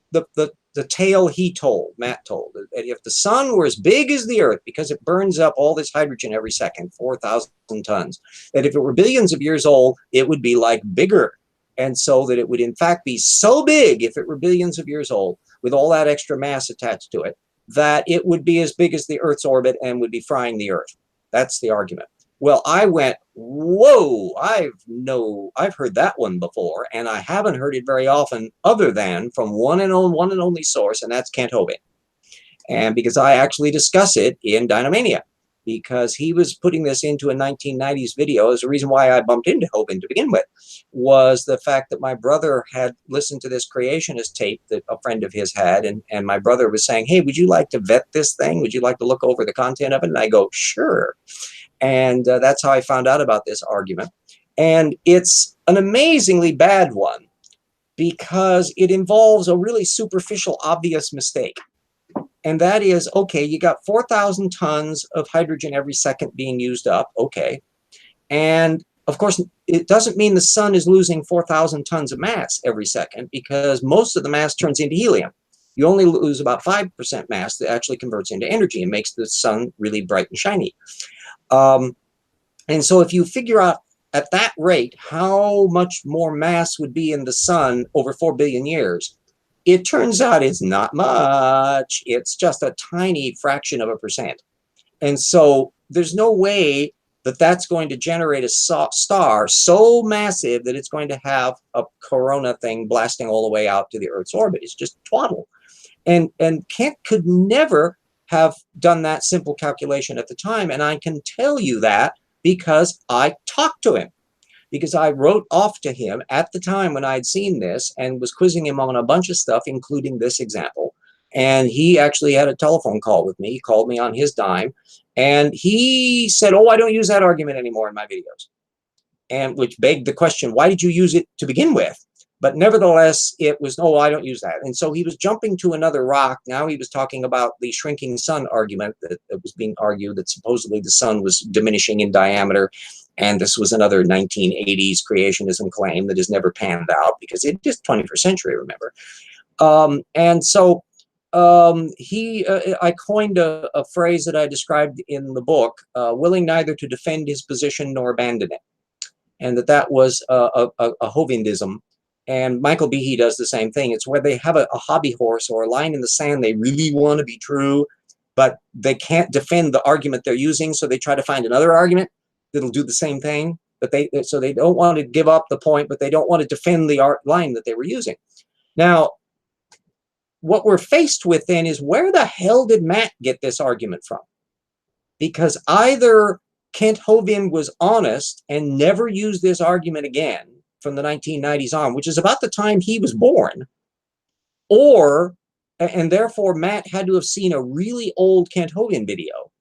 tale he told, Matt told, that if the sun were as big as the Earth, because it burns up all this hydrogen every second, 4,000 tons, that if it were billions of years old, it would be like bigger. And so that it would in fact be so big, if it were billions of years old, with all that extra mass attached to it, that it would be as big as the Earth's orbit and would be frying the Earth. That's the argument. Well, I went, whoa, I've heard that one before, and I haven't heard it very often other than from one and only source, and that's Kent Hovind. And because I actually discuss it in Dinomania, because he was putting this into a 1990s video. As the reason why I bumped into Hovind to begin with was the fact that my brother had listened to this creationist tape that a friend of his had, and my brother was saying, hey, would you like to vet this thing? Would you like to look over the content of it? And I go, sure. And that's how I found out about this argument. And it's an amazingly bad one. because it involves a really superficial, obvious mistake. And that is, okay, you got 4,000 tons of hydrogen every second being used up, okay. And of course, it doesn't mean the sun is losing 4,000 tons of mass every second, because most of the mass turns into helium. You only lose about 5% mass that actually converts into energy and makes the sun really bright and shiny. And so if you figure out at that rate how much more mass would be in the sun over 4 billion years, it turns out it's not much. It's just a tiny fraction of a percent. And so there's no way that that's going to generate a star so massive that it's going to have a corona thing blasting all the way out to the Earth's orbit. It's just twaddle. And Kent could never have done that simple calculation at the time. And I can tell you that because I talked to him. Because I wrote off to him at the time when I'd seen this and was quizzing him on a bunch of stuff, including this example. And he actually had a telephone call with me. He called me on his dime. And he said, oh, I don't use that argument anymore in my videos. And which begged the question, why did you use it to begin with? But nevertheless, it was, oh, I don't use that. And so he was jumping to another rock. Now he was talking about the shrinking sun argument that was being argued, that supposedly the sun was diminishing in diameter. And this was another 1980s creationism claim that has never panned out because it is 21st century, remember. And so I coined a phrase that I described in the book, willing neither to defend his position nor abandon it. And that was a Hovindism. And Michael Behe does the same thing. It's where they have a hobby horse or a line in the sand they really want to be true, but they can't defend the argument they're using, so they try to find another argument that'll do the same thing. But so they don't want to give up the point, but they don't want to defend the line that they were using. Now, what we're faced with then is, where the hell did Matt get this argument from? Because either Kent Hovind was honest and never used this argument again from the 1990s on, which is about the time he was born, and therefore Matt had to have seen a really old Kent Hovind video,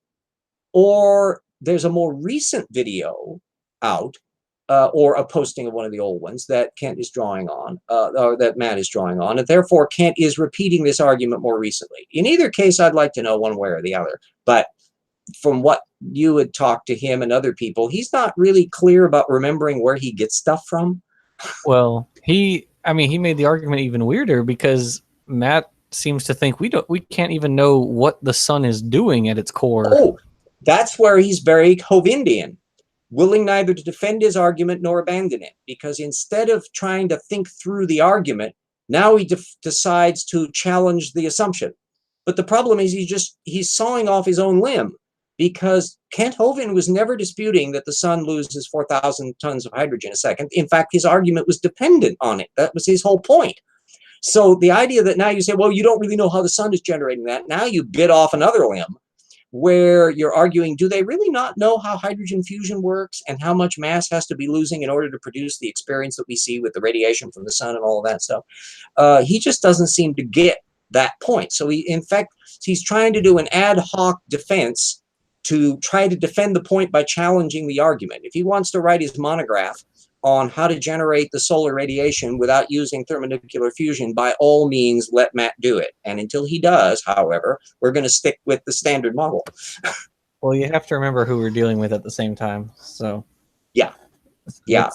or there's a more recent video out, or a posting of one of the old ones that Kent is drawing on, or that Matt is drawing on, and therefore Kent is repeating this argument more recently. In either case, I'd like to know one way or the other, but from what you had talked to him and other people, he's not really clear about remembering where he gets stuff from.
Well, he made the argument even weirder, because Matt seems to think we can't even know what the sun is doing at its core.
Oh, that's where he's very Hovindian, willing neither to defend his argument nor abandon it, because instead of trying to think through the argument, now he decides to challenge the assumption. But the problem is he's sawing off his own limb, because Kent Hovind was never disputing that the sun loses 4,000 tons of hydrogen a second. In fact, his argument was dependent on it. That was his whole point. So the idea that now you say, well, you don't really know how the sun is generating that, now you bit off another limb, where you're arguing, do they really not know how hydrogen fusion works and how much mass has to be losing in order to produce the experience that we see with the radiation from the sun and all of that stuff? He just doesn't seem to get that point. So in fact, he's trying to do an ad hoc defense to try to defend the point by challenging the argument. If he wants to write his monograph on how to generate the solar radiation without using thermonuclear fusion, by all means, let Matt do it. And until he does, however, we're going to stick with the standard model.
Well, you have to remember who we're dealing with at the same time. So
yeah.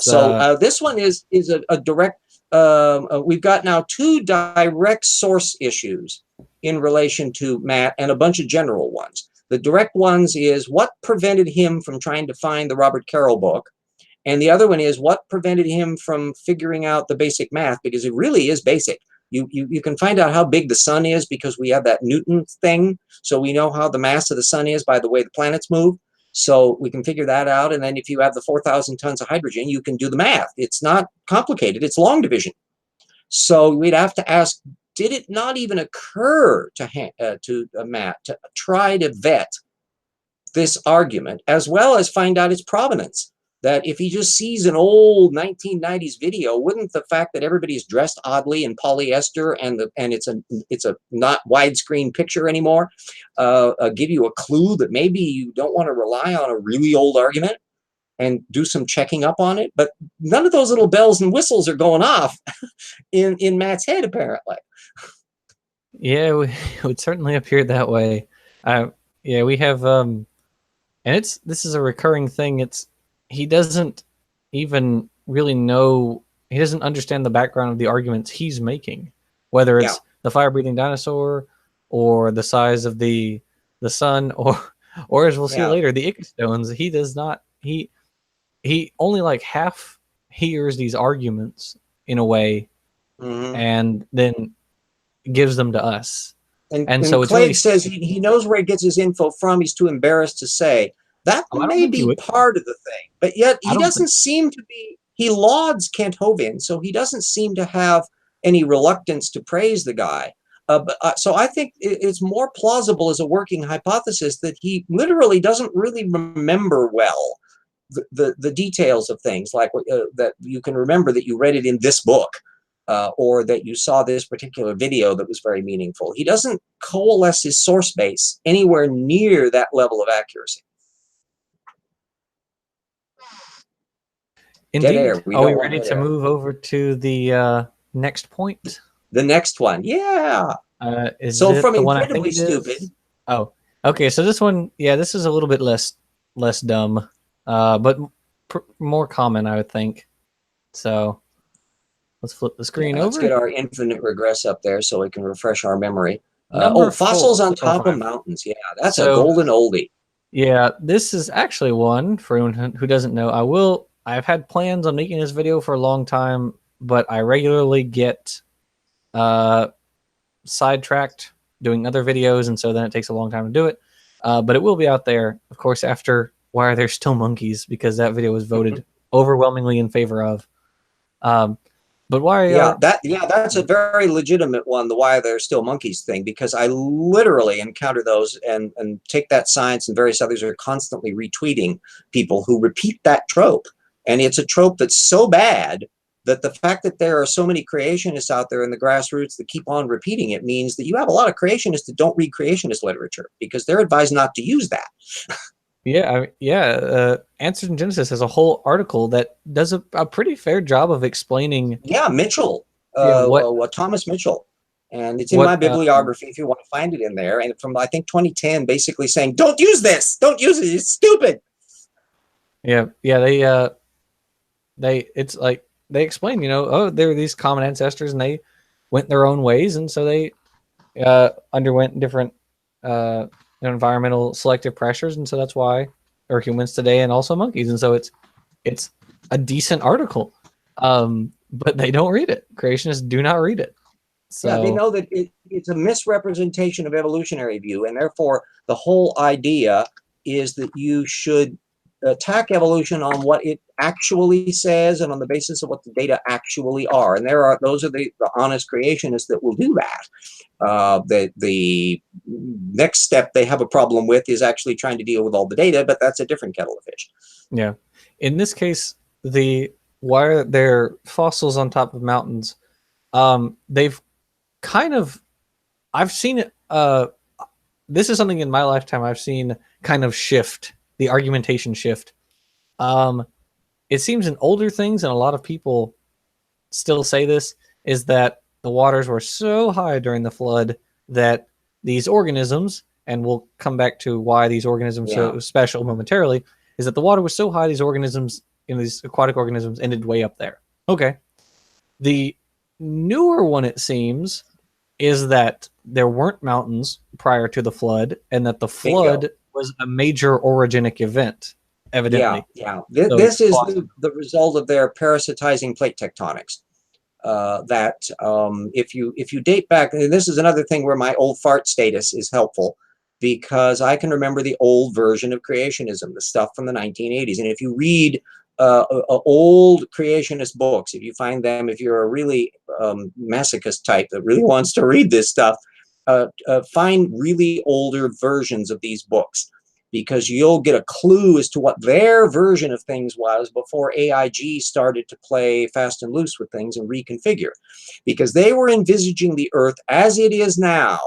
So this one is a direct. We've got now 2 direct source issues in relation to Matt, and a bunch of general ones. The direct ones is, what prevented him from trying to find the Robert Carroll book? And the other one is, what prevented him from figuring out the basic math? Because it really is basic. You can find out how big the sun is because we have that Newton thing. So we know how the mass of the sun is by the way the planets move. So we can figure that out. And then if you have the 4,000 tons of hydrogen, you can do the math. It's not complicated. It's long division. So we'd have to ask, did it not even occur to Matt to try to vet this argument, as well as find out its provenance? That if he just sees an old 1990s video, wouldn't the fact that everybody's dressed oddly in polyester and it's a not widescreen picture anymore give you a clue that maybe you don't want to rely on a really old argument? and do some checking up on it. But none of those little bells and whistles are going off in Matt's head, apparently.
Yeah, it would certainly appear that way. Yeah, we have and this is a recurring thing. He doesn't even really know, he doesn't understand the background of the arguments he's making, whether
Yeah.
it's the fire-breathing dinosaur or the size of the sun, or as we'll see
Yeah.
later, the ichthyostones. He does not, he only like half hears these arguments in a way,
Mhm.
and then gives them to us.
And
So it's
Clade
really,
says he knows where he gets his info from. He's too embarrassed to say. That
I don't
may
think he
be
would.
part of the thing, but yet
I
he
don't think,
doesn't seem to be. He lauds Kent Hovind, so he doesn't seem to have any reluctance to praise the guy. So I think it's more plausible as a working hypothesis that he literally doesn't really remember well the details of things, like that you can remember that you read it in this book. Or that you saw this particular video that was very meaningful. He doesn't coalesce his source base anywhere near that level of accuracy. Dead
indeed.
air. We
Are we
don't want
ready
dead
to
air.
move over to the next point?
The next one. Yeah.
Is
So
it
from
the one I think
incredibly
it
stupid.
is? Oh, okay. So this one, yeah, this is a little bit less dumb, but more common, I would think. So let's flip the screen
Let's get
over.
our infinite regress up there so we can refresh our memory.
Number
Fossils on
four,
top of
five.
mountains. Yeah, that's a
So
golden oldie.
yeah, this is actually one for anyone who doesn't know. I've had plans on making this video for a long time, but I regularly get sidetracked doing other videos, and so then it takes a long time to do it. But it will be out there, of course, after Why Are There Still Monkeys? Because that video was voted overwhelmingly in favor of. But why are
That's a very legitimate one, the why they're still monkeys thing, because I literally encounter those, and Take That Science and various others are constantly retweeting people who repeat that trope. And it's a trope that's so bad that the fact that there are so many creationists out there in the grassroots that keep on repeating it means that you have a lot of creationists that don't read creationist literature because they're advised not to use that.
Answers in Genesis has a whole article that does a pretty fair job of explaining.
Yeah, Mitchell,
What
Thomas Mitchell. And it's in my
what
bibliography if you want to find it in there. And from, I think, 2010, basically saying, don't use this. Don't use it. It's stupid.
It's like they explain, there are these common ancestors and they went their own ways, and so they underwent different environmental selective pressures, and so that's why there are humans today and also monkeys. And so it's a decent article, but they don't read it. Creationists do not read it. So
yeah, they know that it's a misrepresentation of evolutionary view, and therefore the whole idea is that you should attack evolution on what it actually says and on the basis of what the data actually are. And those are the honest creationists that will do that. The next step they have a problem with is actually trying to deal with all the data, but that's a different kettle of fish.
Yeah. In this case, why are there fossils on top of mountains? They've kind of, I've seen it, this is something in my lifetime I've seen kind of shift, the argumentation shift. It seems in older things, and a lot of people still say this, is that the waters were so high during the flood that these organisms, and we'll come back to why these organisms are so special momentarily, is that the water was so high, these organisms, these aquatic organisms, ended way up there. Okay. The newer one, it seems, is that there weren't mountains prior to the flood, and that the flood was a major orogenic event, evidently.
This is the result of their parasitizing plate tectonics. If you date back, and this is another thing where my old fart status is helpful, because I can remember the old version of creationism, the stuff from the 1980s. And if you read old creationist books, if you find them, if you're a really masochist type that really wants to read this stuff, find really older versions of these books, because you'll get a clue as to what their version of things was before AIG started to play fast and loose with things and reconfigure. Because they were envisaging the Earth as it is now,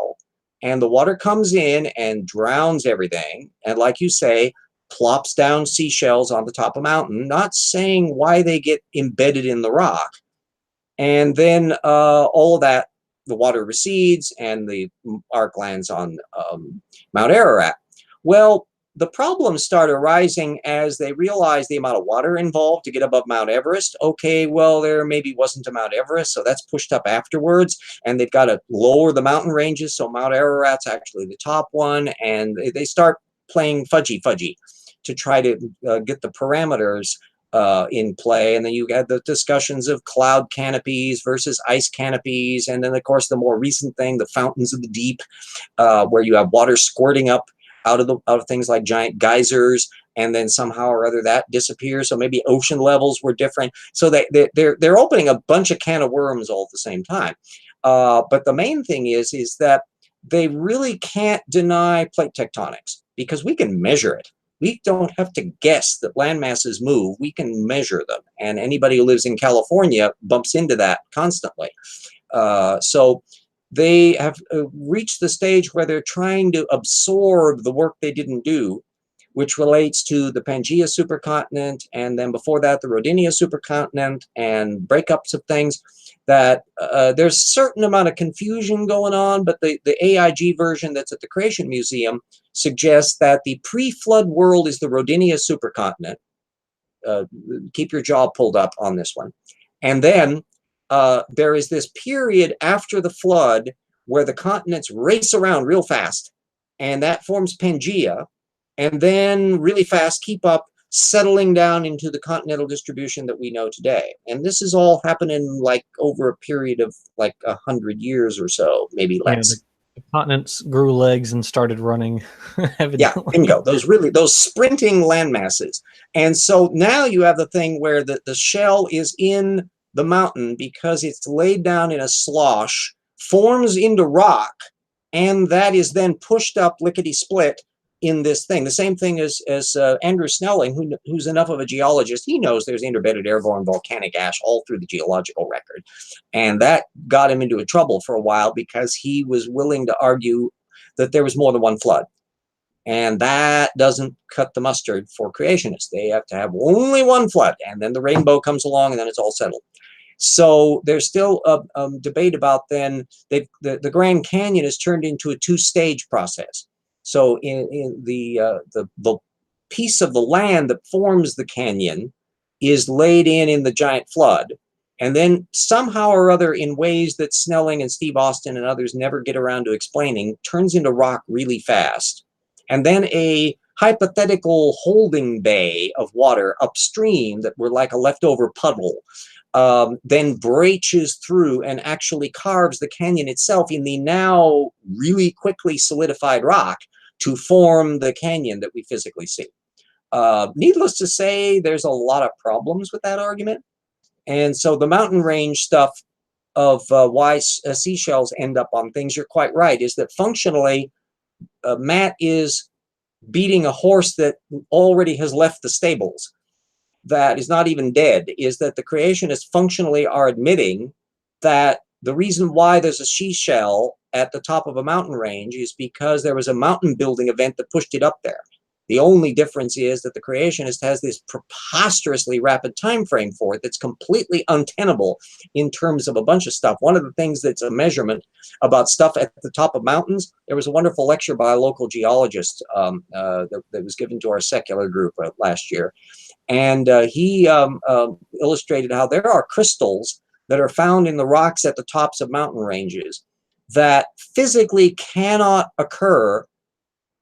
and the water comes in and drowns everything. And like you say, plops down seashells on the top of a mountain, not saying why they get embedded in the rock. And then all of that, the water recedes and the ark lands on Mount Ararat. Well, the problems start arising as they realize the amount of water involved to get above Mount Everest. Okay, well, there maybe wasn't a Mount Everest, so that's pushed up afterwards, and they've got to lower the mountain ranges, so Mount Ararat's actually the top one, and they start playing fudgy to try to get the parameters in play. And then you had the discussions of cloud canopies versus ice canopies, and then of course the more recent thing, the fountains of the deep, where you have water squirting up out of things like giant geysers, and then somehow or other that disappears. So maybe ocean levels were different. So they're opening a bunch of can of worms all at the same time. But the main thing is that they really can't deny plate tectonics, because we can measure it. We don't have to guess that land masses move. We can measure them. And anybody who lives in California bumps into that constantly. So they have reached the stage where they're trying to absorb the work they didn't do, which relates to the Pangaea supercontinent, and then before that, the Rodinia supercontinent, and breakups of things. That there's a certain amount of confusion going on, but the AIG version that's at the Creation Museum suggests that the pre-flood world is the Rodinia supercontinent. Keep your jaw pulled up on this one. And then there is this period after the flood where the continents race around real fast, and that forms Pangaea, and then really fast keep up, settling down into the continental distribution that we know today. And this is all happening like over a period of like 100 years or so, maybe less.
The continents grew legs and started running.
Yeah, bingo. Those sprinting land masses. And so now you have the thing where the shell is in the mountain because it's laid down in a slosh, forms into rock, and that is then pushed up lickety-split in this thing. The same thing as Andrew Snelling, who's enough of a geologist, he knows there's interbedded airborne volcanic ash all through the geological record. And that got him into trouble for a while because he was willing to argue that there was more than one flood. And that doesn't cut the mustard for creationists. They have to have only one flood, and then the rainbow comes along, and then it's all settled. So there's still a debate about then the Grand Canyon is turned into a two-stage process. So in the piece of the land that forms the canyon is laid in the giant flood, and then somehow or other, in ways that Snelling and Steve Austin and others never get around to explaining, turns into rock really fast. And then a hypothetical holding bay of water upstream that were like a leftover puddle then breaches through and actually carves the canyon itself in the now really quickly solidified rock to form the canyon that we physically see. Needless to say, there's a lot of problems with that argument. And so the mountain range stuff of why seashells end up on things, you're quite right, is that functionally, Matt is beating a horse that already has left the stables, that is not even dead, is that the creationists functionally are admitting that the reason why there's a seashell at the top of a mountain range is because there was a mountain building event that pushed it up there. The only difference is that the creationist has this preposterously rapid time frame for it that's completely untenable in terms of a bunch of stuff. One of the things that's a measurement about stuff at the top of mountains, there was a wonderful lecture by a local geologist that was given to our secular group last year. And he illustrated how there are crystals that are found in the rocks at the tops of mountain ranges that physically cannot occur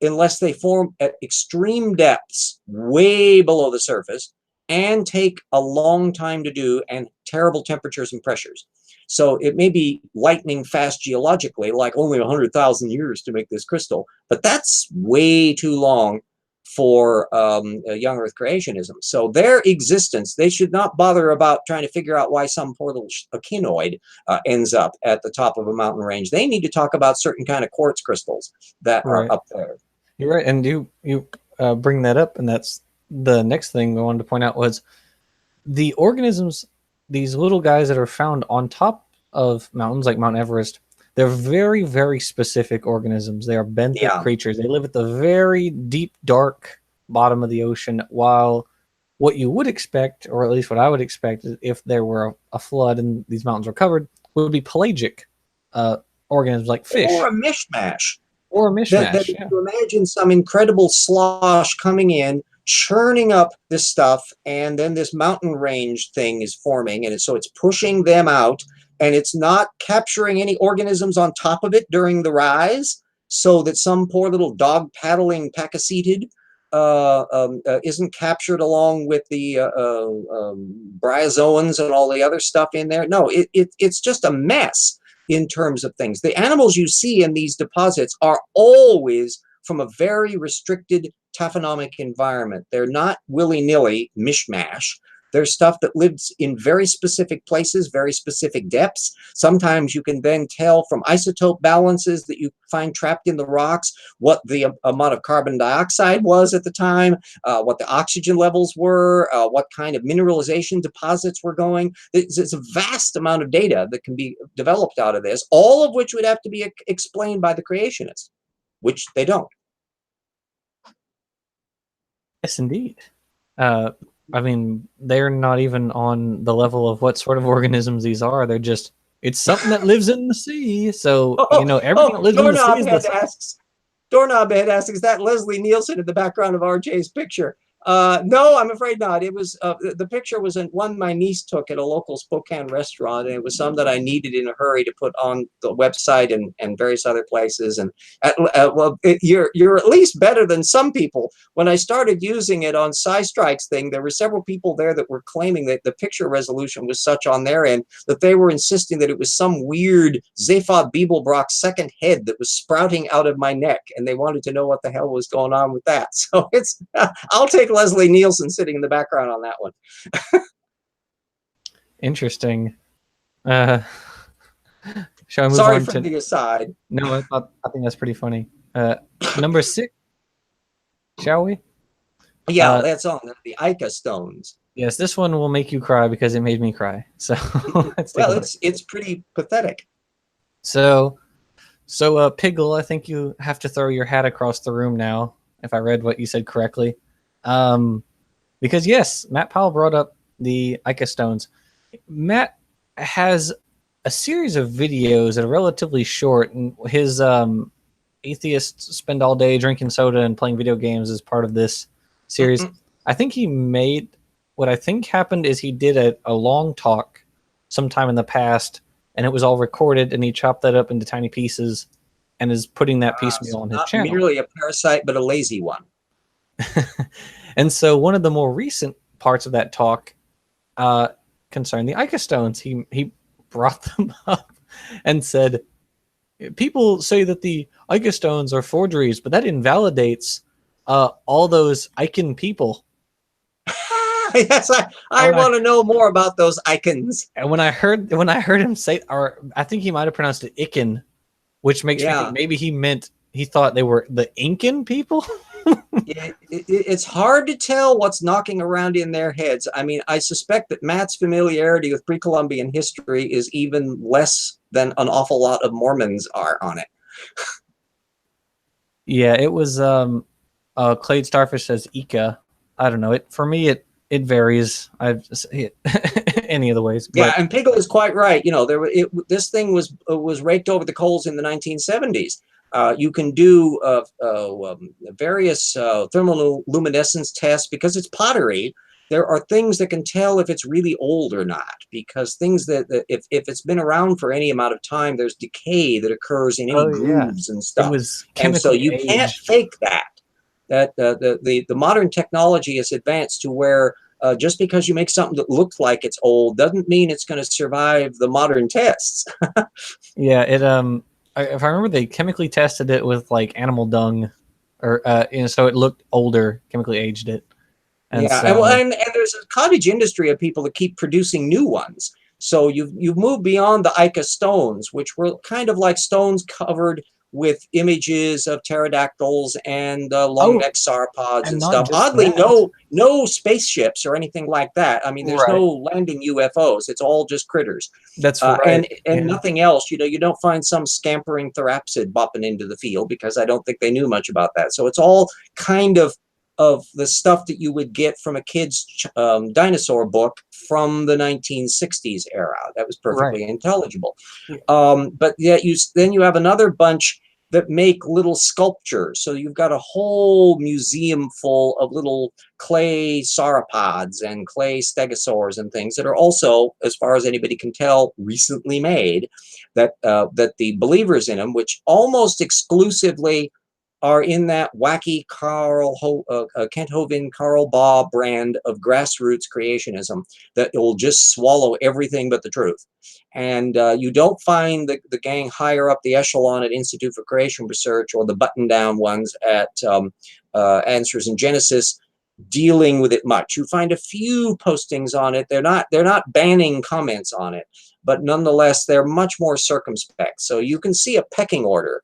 unless they form at extreme depths way below the surface and take a long time to do and terrible temperatures and pressures. So it may be lightning fast geologically, like only 100,000 years to make this crystal, but that's way too long for young Earth creationism. So their existence, they should not bother about trying to figure out why some poor little echinoid ends up at the top of a mountain range. They need to talk about certain kind of quartz crystals that are up there.
You're right, and you bring that up, and that's the next thing I wanted to point out was the organisms, these little guys that are found on top of mountains like Mount Everest. They're very, very specific organisms. They are benthic creatures. They live at the very deep, dark bottom of the ocean, while what you would expect, or at least what I would expect, is if there were a flood and these mountains were covered, would be pelagic organisms like
Or
fish
a mishmash.
or a
That
mishmash.
if
Yeah.
you imagine some incredible slosh coming in, churning up this stuff, and then this mountain range thing is forming, and so it's pushing them out, and it's not capturing any organisms on top of it during the rise, so that some poor little dog paddling pachycetid isn't captured along with the bryozoans and all the other stuff in there. No, it's just a mess in terms of things. The animals you see in these deposits are always from a very restricted taphonomic environment. They're not willy-nilly mishmash. There's stuff that lives in very specific places, very specific depths. Sometimes you can then tell from isotope balances that you find trapped in the rocks what the amount of carbon dioxide was at the time, what the oxygen levels were, what kind of mineralization deposits were going. It's a vast amount of data that can be developed out of this, all of which would have to be explained by the creationists, which they don't.
Yes, indeed. I mean, they're not even on the level of what sort of organisms these are. They're just, it's something that lives in the sea. So, everything that lives in the sea is the sea.
Doorknob Head asks, is that Leslie Nielsen in the background of RJ's picture? No, I'm afraid not. It was the picture was one my niece took at a local Spokane restaurant, and it was some that I needed in a hurry to put on the website and various other places. And you're at least better than some people. When I started using it on SciStrike's thing, there were several people there that were claiming that the picture resolution was such on their end that they were insisting that it was some weird Zaphod Beeblebrock second head that was sprouting out of my neck, and they wanted to know what the hell was going on with that. So it's I'll take Leslie Nielsen sitting in the background on that one.
Interesting. Shall I move
Sorry
on
for
to
the aside.
No, I think that's pretty funny. Number 6, shall we?
Yeah, that's on the Ica stones.
Yes, this one will make you cry because it made me cry. So let's take a look.
It's pretty pathetic.
So Piggle, I think you have to throw your hat across the room now, if I read what you said correctly. Because yes, Matt Powell brought up the Ica stones. Matt has a series of videos that are relatively short, and his atheists spend all day drinking soda and playing video games as part of this series. I think he made, what I think happened is he did a long talk sometime in the past, and it was all recorded, and he chopped that up into tiny pieces and is putting that piecemeal on his channel.
Not merely a parasite, but a lazy one.
And so one of the more recent parts of that talk concerned the Ica stones. He brought them up and said, people say that the Ica stones are forgeries, but that invalidates all those Icon people.
Yes, I want to know more about those icons.
And when I heard him say, or I think he might have pronounced it Icon, which makes me think maybe he thought they were the Incan people.
It's hard to tell what's knocking around in their heads. I mean, I suspect that Matt's familiarity with pre-Columbian history is even less than an awful lot of Mormons are on it.
Yeah, it was Clade Starfish says Ica. I don't know. For me it varies. I've any of the ways. But.
Yeah, and Piggle is quite right. This thing was raked over the coals in the 1970s. You can do various thermoluminescence tests because it's pottery. There are things that can tell if it's really old or not, because things that if it's been around for any amount of time, there's decay that occurs in any grooves and stuff.
It was
and so you can't fake that. That the modern technology has advanced to where just because you make something that looks like it's old doesn't mean it's going to survive the modern tests.
Yeah, it if I remember, they chemically tested it with like animal dung, or so it looked older, chemically aged it. And
and there's a cottage industry of people that keep producing new ones. So you've moved beyond the Ica stones, which were kind of like stones covered with images of pterodactyls and long-necked sauropods and stuff. Oddly, no spaceships or anything like that. I mean, there's no landing UFOs. It's all just critters.
That's right.
And nothing else. You don't find some scampering therapsid bopping into the field, because I don't think they knew much about that. So it's all kind of of the stuff that you would get from a kid's dinosaur book from the 1960s era. That was perfectly intelligible. But yet then you have another bunch that make little sculptures. So you've got a whole museum full of little clay sauropods and clay stegosaurs and things that are also, as far as anybody can tell, recently made, that the believers in them, which almost exclusively are in that wacky Kent Hovind, Karl Baugh brand of grassroots creationism that will just swallow everything but the truth. And you don't find the gang higher up the echelon at Institute for Creation Research or the button-down ones at Answers in Genesis dealing with it much. You find a few postings on it. They're not banning comments on it, but nonetheless, they're much more circumspect. So you can see a pecking order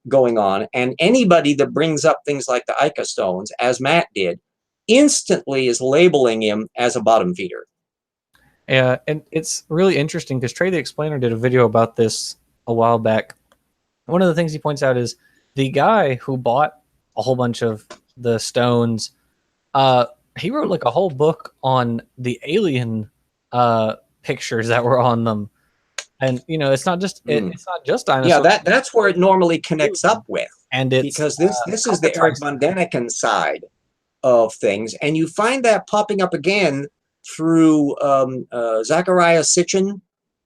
going on, and anybody that brings up things like the Ica stones, as Matt did, instantly is labeling him as a bottom feeder.
Yeah, and it's really interesting because Trey the Explainer did a video about this a while back. One of the things he points out is the guy who bought a whole bunch of the stones, he wrote like a whole book on the alien pictures that were on them. And it's not just it's not just dinosaurs.
Yeah, that's where it normally connects up with,
and it's
because this is the Eric von Däniken side of things, and you find that popping up again through Zachariah Sitchin,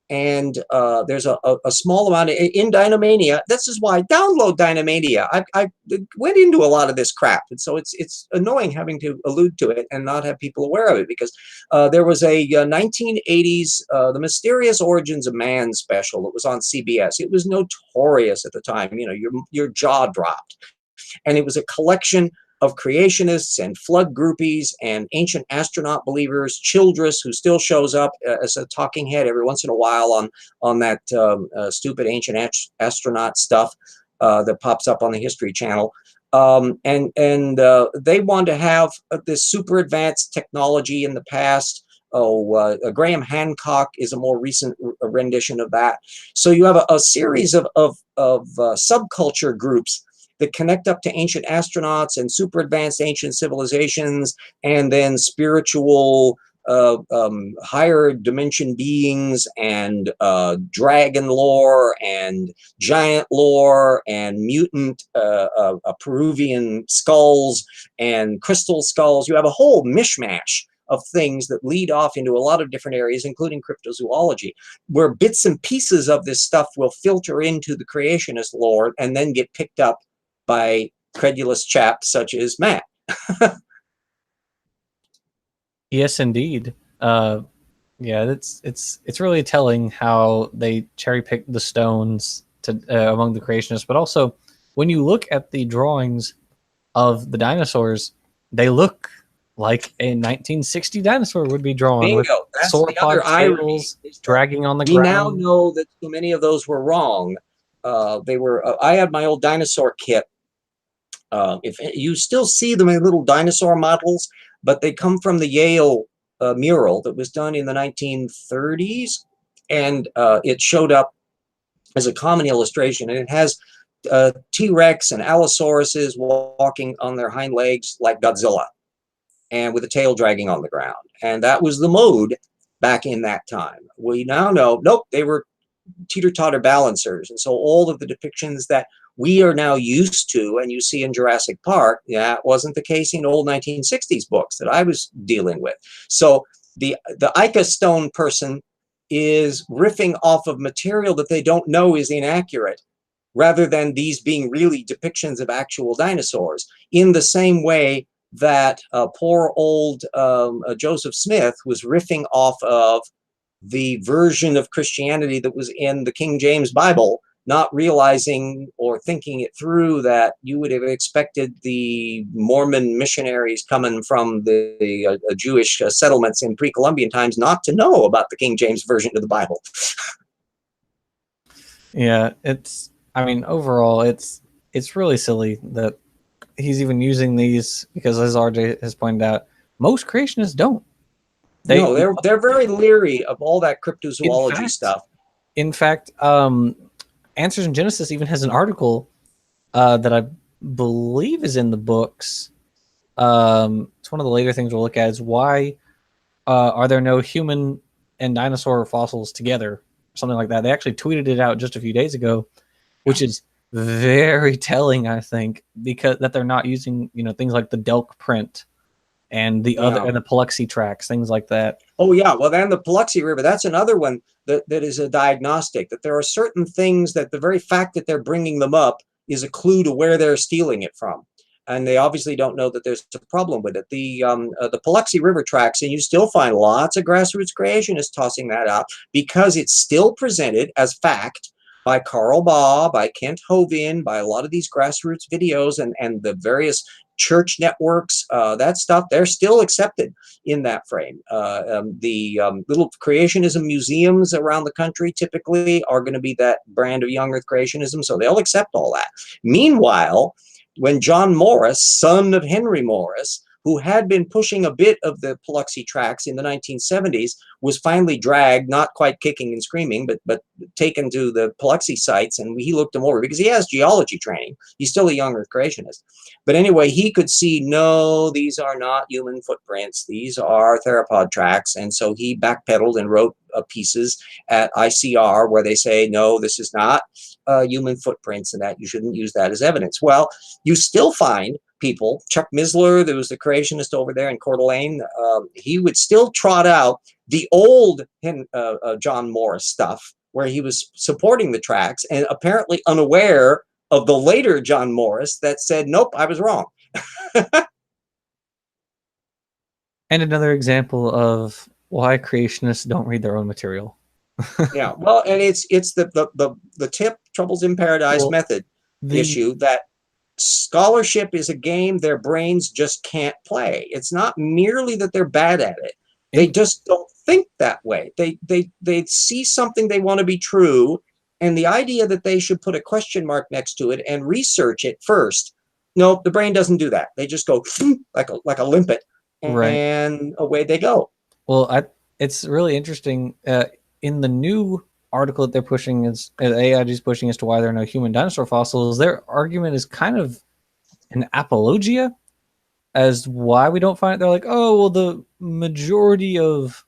and there's a small amount in Dinomania. This is why download Dinomania. I went into a lot of this crap, and so it's annoying having to allude to it and not have people aware of it, because there was a 1980s The Mysterious Origins of Man special that was on CBS. It was notorious at the time. Your jaw dropped, and it was a collection of creationists and flood groupies and ancient astronaut believers. Childress, who still shows up as a talking head every once in a while on that stupid ancient astronaut stuff that pops up on the History Channel. And they want to have this super advanced technology in the past. Graham Hancock is a more recent rendition of that. So you have a series of subculture groups that connect up to ancient astronauts and super advanced ancient civilizations, and then spiritual higher dimension beings, and dragon lore and giant lore and mutant Peruvian skulls and crystal skulls. You have a whole mishmash of things that lead off into a lot of different areas, including cryptozoology, where bits and pieces of this stuff will filter into the creationist lore and then get picked up by credulous chaps such as Matt.
Yes, indeed. Yeah, it's really telling how they cherry pick the stones to among the creationists, but also when you look at the drawings of the dinosaurs, they look like a 1960 dinosaur would be drawn.
Bingo.
With
that's the other
tails dragging on the
ground. We now
ground.
know that so many of those were wrong. They were. I had my old dinosaur kit. If you still see them in little dinosaur models, but they come from the Yale mural that was done in the 1930s, and it showed up as a common illustration, and it has T-Rex and Allosauruses walking on their hind legs like Godzilla, and with a tail dragging on the ground. And that was the mode back in that time. We now know, nope, they were teeter-totter balancers. And so all of the depictions that we are now used to and you see in Jurassic Park, that wasn't the case in old 1960s books that I was dealing with. So the Ica stone person is riffing off of material that they don't know is inaccurate, rather than these being really depictions of actual dinosaurs, in the same way that poor old Joseph Smith was riffing off of the version of Christianity that was in the King James Bible, not realizing or thinking it through that you would have expected the Mormon missionaries coming from the Jewish settlements in pre-Columbian times not to know about the King James version of the Bible.
Yeah, overall, it's really silly that he's even using these, because as RJ has pointed out, most creationists don't.
No, they're very leery of all that cryptozoology stuff.
In fact, Answers in Genesis even has an article that I believe is in the books It's one of the later things we'll look at is why are there no human and dinosaur fossils together? Something like that. They actually tweeted it out just a few days ago, which is very telling, I think, because that they're not using, things like the Delk print and the other
Yeah.
and the Paluxy tracks, things like that.
Oh yeah, well then the Paluxy River, that's another one that is a diagnostic, that there are certain things that the very fact that they're bringing them up is a clue to where they're stealing it from. And they obviously don't know that there's a problem with it. The Paluxy River tracks, and you still find lots of grassroots creationists tossing that out because it's still presented as fact by Carl Baugh, by Kent Hovind, by a lot of these grassroots videos and the various church networks, that stuff, they're still accepted in that frame. Little creationism museums around the country typically are going to be that brand of young earth creationism, so they'll accept all that. Meanwhile, when John Morris, son of Henry Morris, who had been pushing a bit of the Paluxy tracks in the 1970s, was finally dragged, not quite kicking and screaming, but taken to the Paluxy sites, and he looked them over because he has geology training. He's still a young earth creationist. But anyway, he could see, no, these are not human footprints. These are theropod tracks. And so he backpedaled and wrote pieces at ICR where they say, no, this is not human footprints and that you shouldn't use that as evidence. Well, you still find people, Chuck Misler, there was the creationist over there in Coeur d'Alene, he would still trot out the old John Morris stuff where he was supporting the tracks and apparently unaware of the later John Morris that said, nope, I was wrong.
And another example of why creationists don't read their own material.
Yeah, well, and it's the tip Troubles in Paradise method issue that scholarship is a game their brains just can't play. It's not merely that they're bad at it. They just don't think that way. They see something they want to be true, and the idea that they should put a question mark next to it and research it first. No, the brain doesn't do that. They just go like a limpet, and away they go.
Well, it's really interesting. In the new article that they're pushing, is AIG is pushing as to why there are no human dinosaur fossils. Their argument is kind of an apologia as why we don't find it. They're like, oh, well, the majority of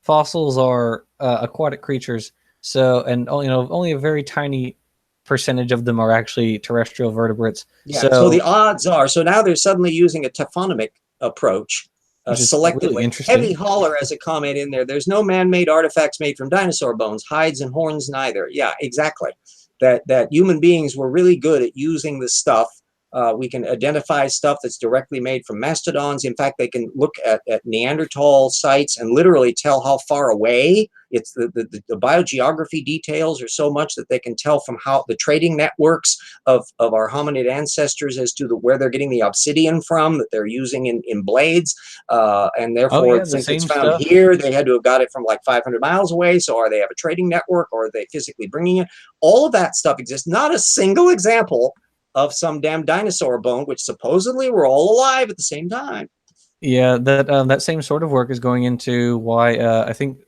fossils are aquatic creatures, so and only a very tiny percentage of them are actually terrestrial vertebrates.
Yeah, so the odds are, so now they're suddenly using a taphonomic approach, selectively. Really Heavy Holler as a comment in there. There's no man-made artifacts made from dinosaur bones, hides and horns neither. Yeah, exactly. That human beings were really good at using this stuff. We can identify stuff that's directly made from mastodons. In fact, they can look at Neanderthal sites and literally tell how far away. It's the biogeography details are so much that they can tell from how the trading networks of our hominid ancestors as to where they're getting the obsidian from that they're using in blades. And therefore, since it's found here, they had to have got it from like 500 miles away. So are they have a trading network or are they physically bringing it? All of that stuff exists. Not a single example of some damn dinosaur bone, which supposedly were all alive at the same time.
Yeah, that same sort of work is going into why I think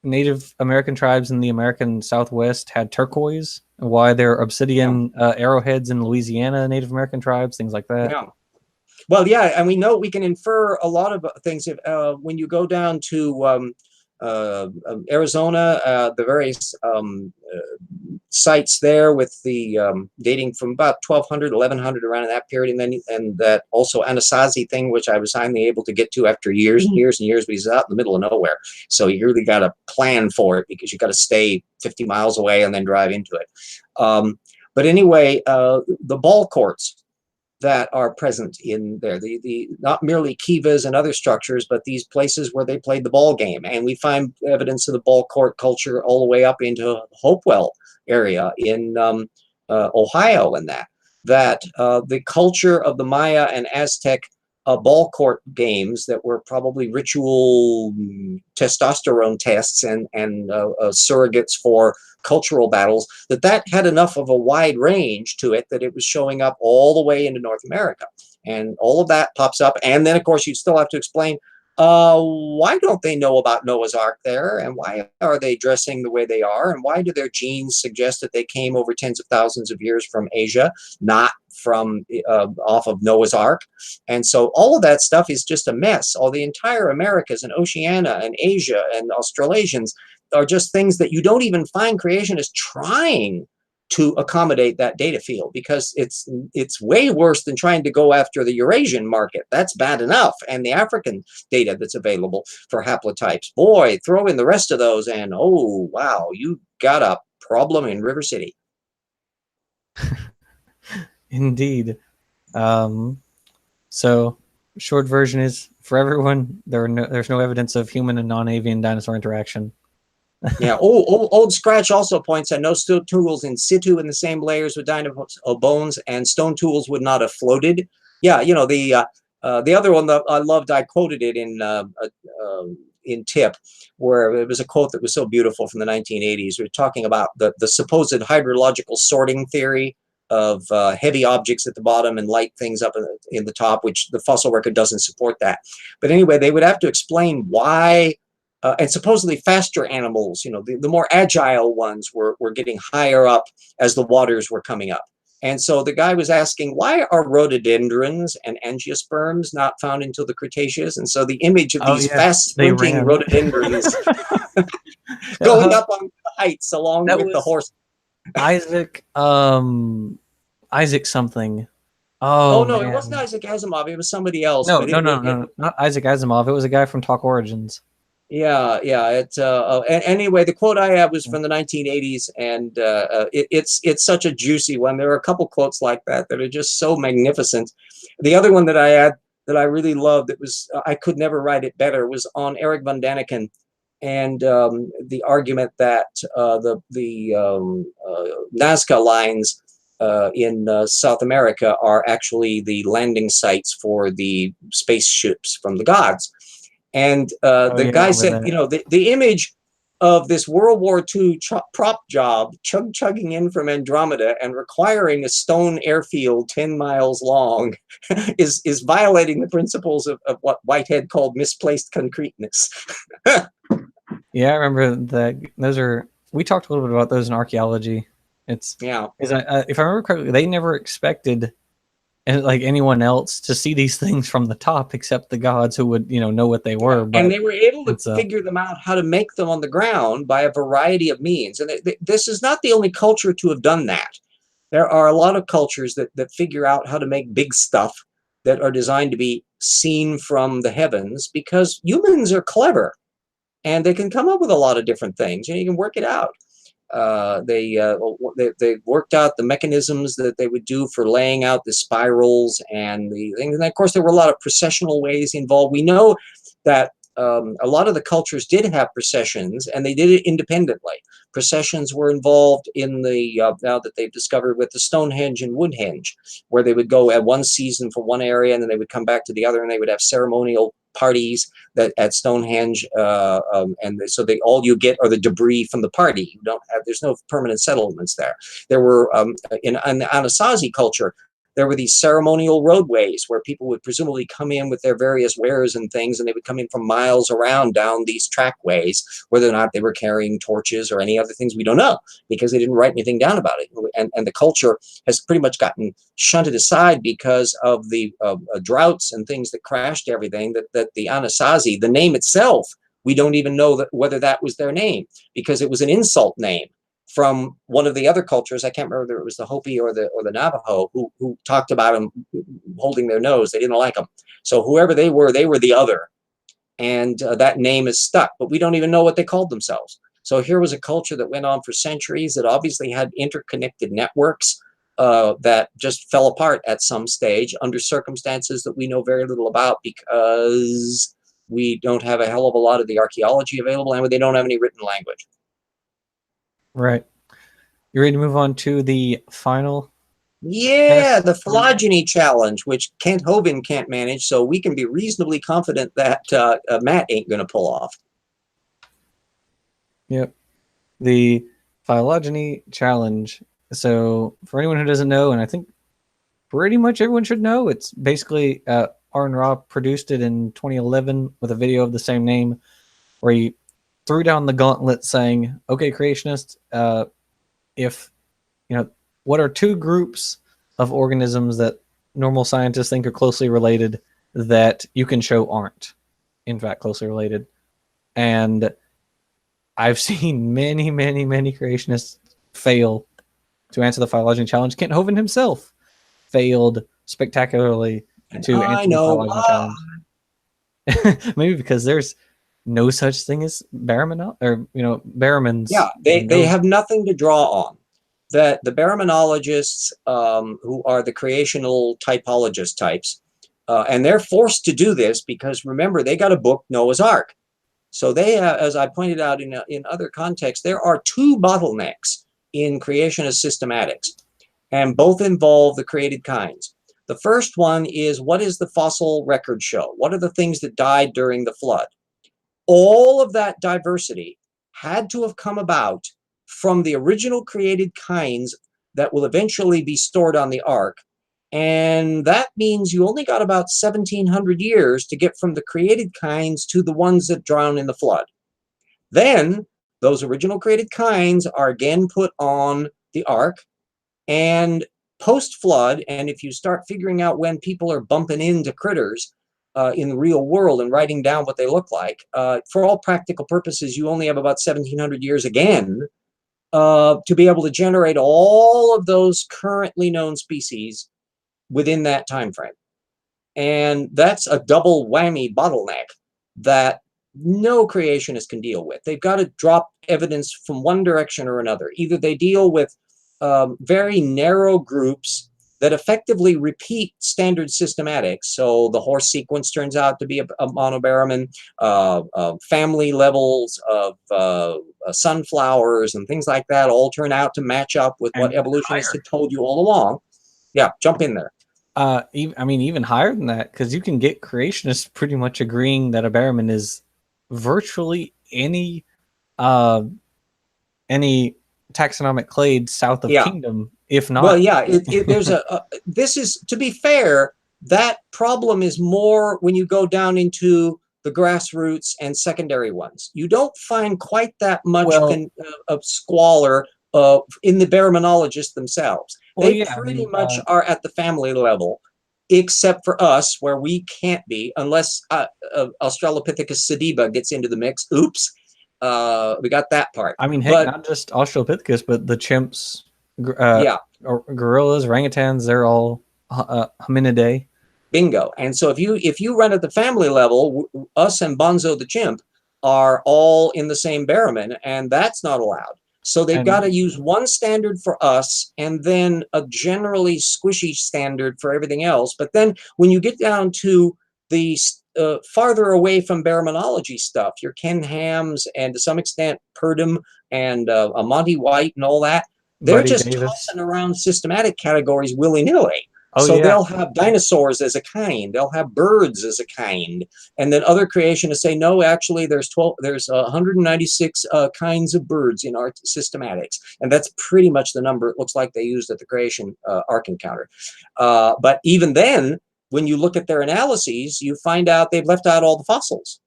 Native American tribes in the American Southwest had turquoise, why there are obsidian arrowheads in Louisiana, Native American tribes, things like that.
Yeah. Well, yeah, and we know we can infer a lot of things if, when you go down to Arizona, the various sites there with the dating from about 1200, 1100 around in that period, and that also Anasazi thing, which I was finally able to get to after years and years and years, but he's out in the middle of nowhere. So you really got to plan for it because you got to stay 50 miles away and then drive into it. But anyway, the ball courts that are present in there, the not merely kivas and other structures, but these places where they played the ball game. And we find evidence of the ball court culture all the way up into Hopewell area in Ohio, and that the culture of the Maya and Aztec ball court games that were probably ritual testosterone tests and surrogates for cultural battles, that had enough of a wide range to it that it was showing up all the way into North America. And all of that pops up. And then, of course, you still have to explain, why don't they know about Noah's Ark there? And why are they dressing the way they are? And why do their genes suggest that they came over tens of thousands of years from Asia, not from off of Noah's Ark. And so all of that stuff is just a mess. All the entire Americas and Oceania and Asia and Australasians are just things that you don't even find creationists trying to accommodate that data field, because it's way worse than trying to go after the Eurasian market. That's bad enough. And the African data that's available for haplotypes, boy, throw in the rest of those and oh, wow, you got a problem in River City.
Indeed. So short version is, for everyone, there's no evidence of human and non-avian dinosaur interaction.
Yeah, old Scratch also points out no stone tools in situ in the same layers with dinosaur bones, and stone tools would not have floated. Yeah, you know, the other one that I loved, I quoted it in Tip, where it was a quote that was so beautiful from the 1980s. We're talking about the supposed hydrological sorting theory of heavy objects at the bottom and light things up in the top, which the fossil record doesn't support that. But anyway, they would have to explain why. And supposedly faster animals, you know, the more agile ones were getting higher up as the waters were coming up. And so the guy was asking, why are rhododendrons and angiosperms not found until the Cretaceous? And so the image of these fast sprinting rhododendrons going up on the heights along with the horse.
Isaac something.
Oh no, man. It wasn't Isaac Asimov. It was somebody else.
No, not Isaac Asimov. It was a guy from Talk Origins.
Yeah. Anyway, the quote I had was from the 1980s, and it's such a juicy one. There are a couple quotes like that that are just so magnificent. The other one that I had that I really loved, that was I could never write it better, was on Eric von Daniken, and the argument that the Nazca lines in South America are actually the landing sites for the spaceships from the gods. And the guy said, you know, the image of this World War II prop job chugging in from Andromeda and requiring a stone airfield 10 miles long is violating the principles of what Whitehead called misplaced concreteness.
Yeah, I remember that. We talked a little bit about those in archaeology. If I remember correctly, they never expected like anyone else to see these things from the top, except the gods, who would, you know what they were. But
and they were able to figure them out, how to make them on the ground by a variety of means. And this is not the only culture to have done that. There are a lot of cultures that figure out how to make big stuff that are designed to be seen from the heavens, because humans are clever and they can come up with a lot of different things, and you can work it out. They worked out the mechanisms that they would do for laying out the spirals and the things. And of course, there were a lot of processional ways involved. We know that a lot of the cultures did have processions, and they did it independently. Processions were involved in the now that they've discovered with the Stonehenge and Woodhenge, where they would go at one season for one area, and then they would come back to the other, and they would have ceremonial parties that at Stonehenge, and so all you get are the debris from the party. You don't have, there's no permanent settlements there. There were in the Anasazi culture, there were these ceremonial roadways where people would presumably come in with their various wares and things, and they would come in from miles around down these trackways. Whether or not they were carrying torches or any other things, we don't know, because they didn't write anything down about it. And the culture has pretty much gotten shunted aside because of the droughts and things that crashed everything. That the Anasazi, the name itself, we don't even know whether that was their name, because it was an insult name from one of the other cultures. I can't remember whether it was the Hopi or the Navajo, who talked about them holding their nose. They didn't like them. So whoever they were the other. And that name is stuck, but we don't even know what they called themselves. So here was a culture that went on for centuries, that obviously had interconnected networks that just fell apart at some stage under circumstances that we know very little about, because we don't have a hell of a lot of the archaeology available, and they don't have any written language.
Right. You ready to move on to the final?
Yeah, the Phylogeny challenge, which Kent Hovind can't manage, so we can be reasonably confident that Matt ain't going to pull off.
Yep. The Phylogeny challenge. So for anyone who doesn't know, and I think pretty much everyone should know, it's basically Arn Ra produced it in 2011 with a video of the same name, where he threw down the gauntlet saying, okay, creationists, if, what are two groups of organisms that normal scientists think are closely related that you can show aren't, in fact, closely related. And I've seen many, many, many creationists fail to answer the phylogeny challenge. Kent Hovind himself failed spectacularly
And
to
I
answer the
know
phylogeny
why.
challenge. Maybe because there's no such thing as Barramin, or
Yeah,
Barramins.
they
No,
have nothing to draw on. That the baraminologists, who are the creational typologist types, and they're forced to do this because remember they got a book, Noah's Ark. So they, as I pointed out in other contexts, there are two bottlenecks in creationist systematics, and both involve the created kinds. The first one is, what is the fossil record show? What are the things that died during the flood? All of that diversity had to have come about from the original created kinds that will eventually be stored on the ark. And that means you only got about 1,700 years to get from the created kinds to the ones that drown in the flood. Then those original created kinds are again put on the ark, and post-flood, and if you start figuring out when people are bumping into critters in the real world and writing down what they look like, for all practical purposes, you only have about 1,700 years again to be able to generate all of those currently known species within that time frame. And that's a double whammy bottleneck that no creationist can deal with. They've got to drop evidence from one direction or another. Either they deal with very narrow groups that effectively repeat standard systematics. So the horse sequence turns out to be a monobaramin, family levels of sunflowers and things like that all turn out to match up with what evolutionists had told you all along. Yeah, jump in there.
Even higher than that, because you can get creationists pretty much agreeing that a Barramin is virtually any taxonomic clade south of Kingdom, if not.
Well, yeah, there's this is, to be fair, that problem is more when you go down into the grassroots and secondary ones. You don't find quite that much of squalor in the baraminologists themselves. They pretty much are at the family level, except for us, where we can't be, unless Australopithecus sediba gets into the mix. Oops. We got that part.
I mean, heck, not just Australopithecus, but the chimps, gorillas, orangutans, they're all hominidae.
Bingo. And so if you run at the family level, us and Bonzo the chimp are all in the same Barramin, and that's not allowed. So they've got to use one standard for us and then a generally squishy standard for everything else. But then when you get down to the farther away from baraminology stuff, your Ken Hams and to some extent Purdom and Monty White and all that, they're
Buddy
just
Davis.
tossing around systematic categories willy-nilly. So they'll have dinosaurs as a kind, they'll have birds as a kind, and then other creationists say, no, actually there's 196 kinds of birds in our systematics, and that's pretty much the number it looks like they used at the creation ark encounter. But even then, when you look at their analyses, you find out they've left out all the fossils.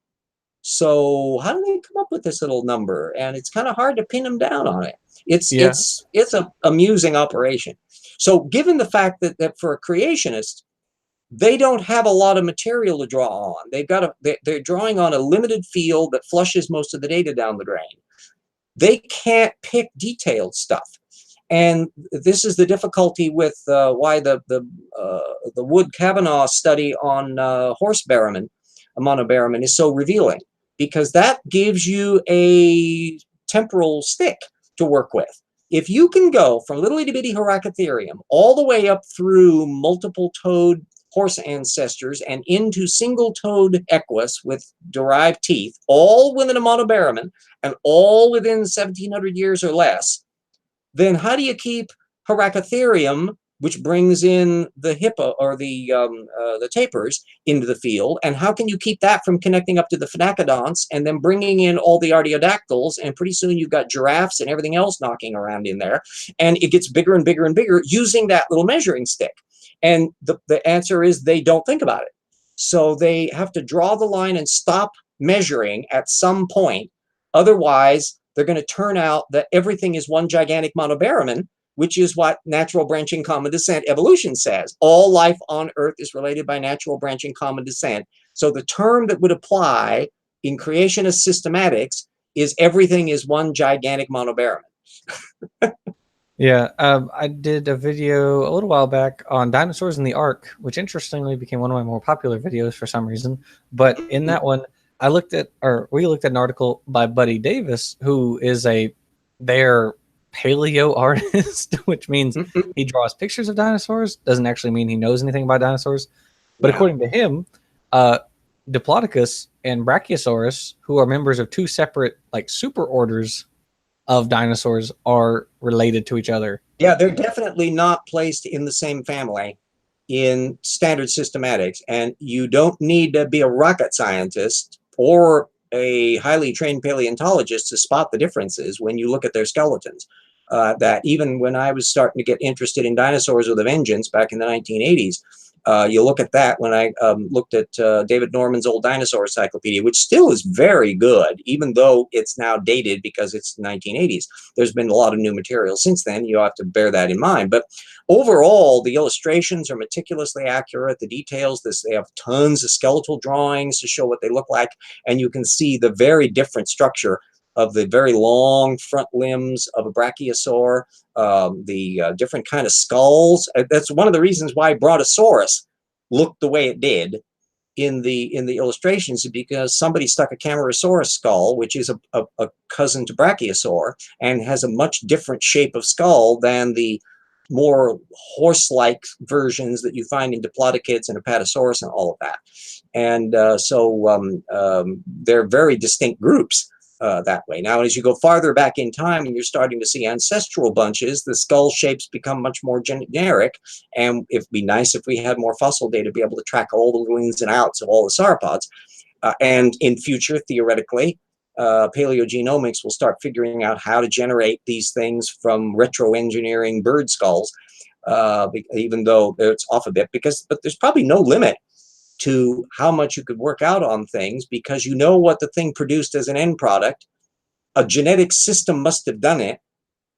So how do they come up with this little number? And it's kind of hard to pin them down on it. It's an amusing operation. So given the fact that for a creationist, they don't have a lot of material to draw on. They're drawing on a limited field that flushes most of the data down the drain. They can't pick detailed stuff. And this is the difficulty with why the Wood-Kavanaugh study on horse barramin, a monobaramin, is so revealing, because that gives you a temporal stick to work with. If you can go from little itty bitty Horacotherium all the way up through multiple toed horse ancestors and into single toed equus with derived teeth, all within a monobaramin and all within 1,700 years or less, then how do you keep Horacotherium, which brings in the hippo or the tapirs into the field, and how can you keep that from connecting up to the phenacodonts and then bringing in all the artiodactyls, and pretty soon you've got giraffes and everything else knocking around in there, and it gets bigger and bigger and bigger using that little measuring stick. And the answer is they don't think about it. So they have to draw the line and stop measuring at some point. Otherwise, they're going to turn out that everything is one gigantic monobaramin, which is what natural branching common descent evolution says. All life on Earth is related by natural branching common descent. So the term that would apply in creationist systematics is everything is one gigantic monobaromen.
Yeah, I did a video a little while back on dinosaurs in the Ark, which interestingly became one of my more popular videos for some reason. But in that one, we looked at an article by Buddy Davis, who is their paleo artist, which means he draws pictures of dinosaurs. Doesn't actually mean he knows anything about dinosaurs. But
Yeah.
according to him, Diplodocus and Brachiosaurus, who are members of two separate like super orders of dinosaurs, are related to each other.
Yeah, they're definitely not placed in the same family in standard systematics. And you don't need to be a rocket scientist or a highly trained paleontologist to spot the differences when you look at their skeletons. That even when I was starting to get interested in dinosaurs with a vengeance back in the 1980s, you look at that when I looked at David Norman's old dinosaur encyclopedia, which still is very good, even though it's now dated because it's 1980s. There's been a lot of new material since then. You have to bear that in mind. But overall, the illustrations are meticulously accurate. The details, they have tons of skeletal drawings to show what they look like. And you can see the very different structure of the very long front limbs of a brachiosaur, the different kind of skulls. That's one of the reasons why Brontosaurus looked the way it did in the illustrations, because somebody stuck a Camarasaurus skull, which is a cousin to Brachiosaur, and has a much different shape of skull than the more horse-like versions that you find in Diplodocids and Apatosaurus and all of that. And they're very distinct groups. That way. Now, as you go farther back in time and you're starting to see ancestral bunches, the skull shapes become much more generic. And it'd be nice if we had more fossil data to be able to track all the ins and outs of all the sauropods. And in future, theoretically, paleogenomics will start figuring out how to generate these things from retroengineering bird skulls, even though it's off a bit, but there's probably no limit to how much you could work out on things, because you know what the thing produced as an end product. A genetic system must have done it.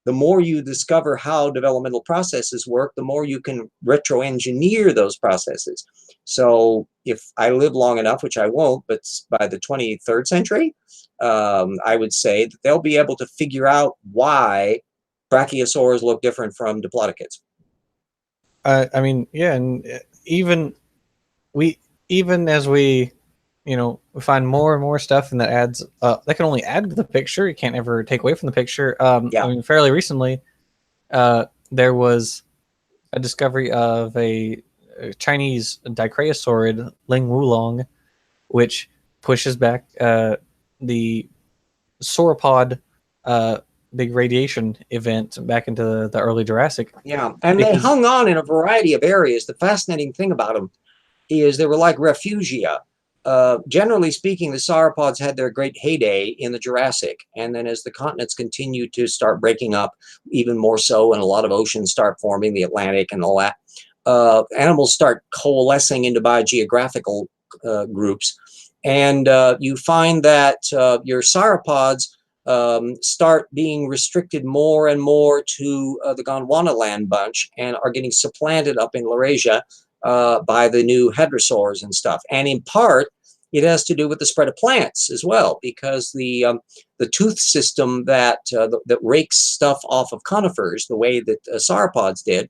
The more you discover how developmental processes work, the more you can retroengineer those processes. So if I live long enough, which I won't, but by the 23rd century, I would say that they'll be able to figure out why brachiosaurs look different from diplodocids.
I mean, yeah, and even as we we find more and more stuff, and that adds that can only add to the picture. You can't ever take away from the picture.
Yeah.
I mean, fairly recently, there was a discovery of a Chinese dicrasaurid, Ling Wulong, which pushes back the sauropod big radiation event back into the early Jurassic.
Yeah, and they hung on in a variety of areas. The fascinating thing about them is they were like refugia. Generally speaking, the sauropods had their great heyday in the Jurassic, and then as the continents continue to start breaking up, even more so, and a lot of oceans start forming, the Atlantic and all that, animals start coalescing into biogeographical groups, and you find that your sauropods start being restricted more and more to the Gondwanaland bunch, and are getting supplanted up in Laurasia by the new hadrosaurs and stuff. And in part, it has to do with the spread of plants as well, because the tooth system that rakes stuff off of conifers, the way that sauropods did,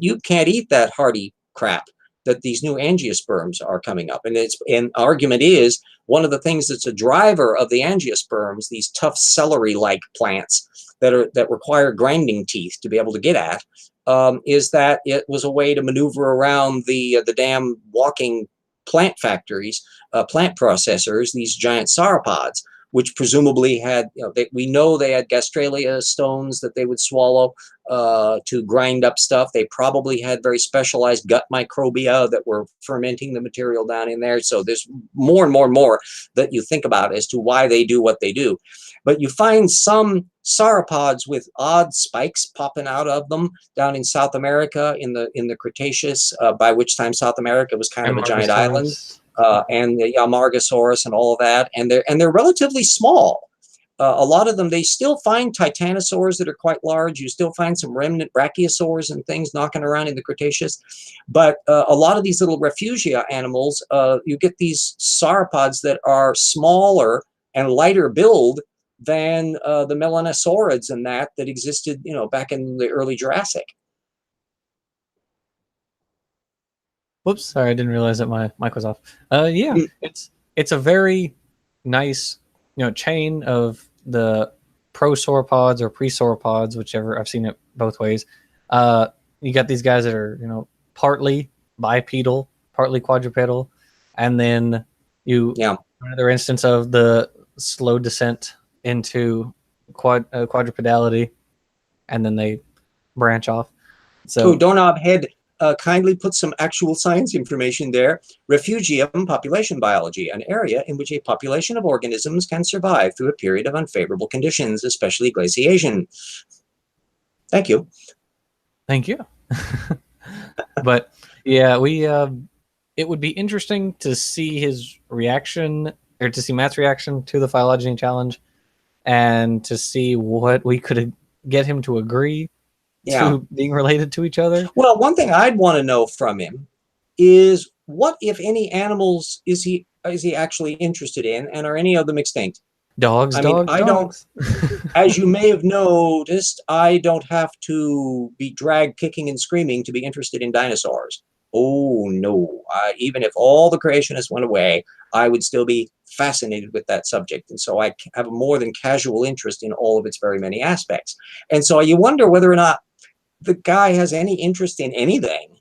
you can't eat that hardy crap that these new angiosperms are coming up. And an argument is one of the things that's a driver of the angiosperms, these tough celery-like plants that require grinding teeth to be able to get at, is that it was a way to maneuver around the damn walking plant factories, plant processors, these giant sauropods, which presumably had, we know they had gastralia stones that they would swallow to grind up stuff. They probably had very specialized gut microbia that were fermenting the material down in there. So there's more and more and more that you think about as to why they do what they do. But you find some sauropods with odd spikes popping out of them down in South America in the Cretaceous, by which time South America was kind of a giant island, and the Amargasaurus and all of that, and they're relatively small. A lot of them, they still find titanosaurs that are quite large. You still find some remnant brachiosaurs and things knocking around in the Cretaceous. But a lot of these little refugia animals, you get these sauropods that are smaller and lighter build than the melanosaurids and that existed, back in the early Jurassic.
Whoops, sorry, I didn't realize that my mic was off. Yeah, it's a very nice, chain of the prosauropods or presauropods, whichever. I've seen it both ways. You got these guys that are, partly bipedal, partly quadrupedal, and then another instance of the slow descent into quadrupedality, and then they branch off. So,
Doorknob Head kindly put some actual science information there. Refugium, population biology, an area in which a population of organisms can survive through a period of unfavorable conditions, especially glaciation. Thank you.
Thank you. But yeah, it would be interesting to see his reaction, or to see Matt's reaction to the phylogeny challenge, and to see what we could get him to agree to being related to each other.
Well, one thing I'd want to know from him is what, if any, animals is he actually interested in, and are any of them extinct?
Dogs. I
don't. As you may have noticed, I don't have to be dragged kicking and screaming to be interested in dinosaurs. Oh no! Even if all the creationists went away, I would still be fascinated with that subject, and so I have a more than casual interest in all of its very many aspects. And so you wonder whether or not the guy has any interest in anything.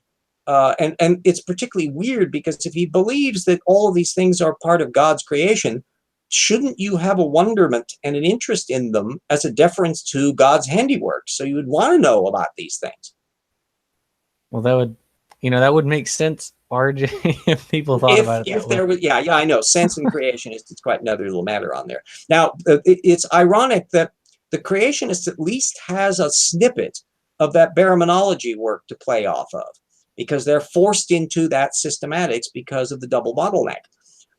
And it's particularly weird because if he believes that all of these things are part of God's creation, shouldn't you have a wonderment and an interest in them as a deference to God's handiwork? So you would want to know about these things.
Well, that would make sense, RJ, if people thought about it.
If there was, I know. Sense and creationist, it's quite another little matter on there. Now, it's ironic that the creationist at least has a snippet of that baraminology work to play off of, because they're forced into that systematics because of the double bottleneck.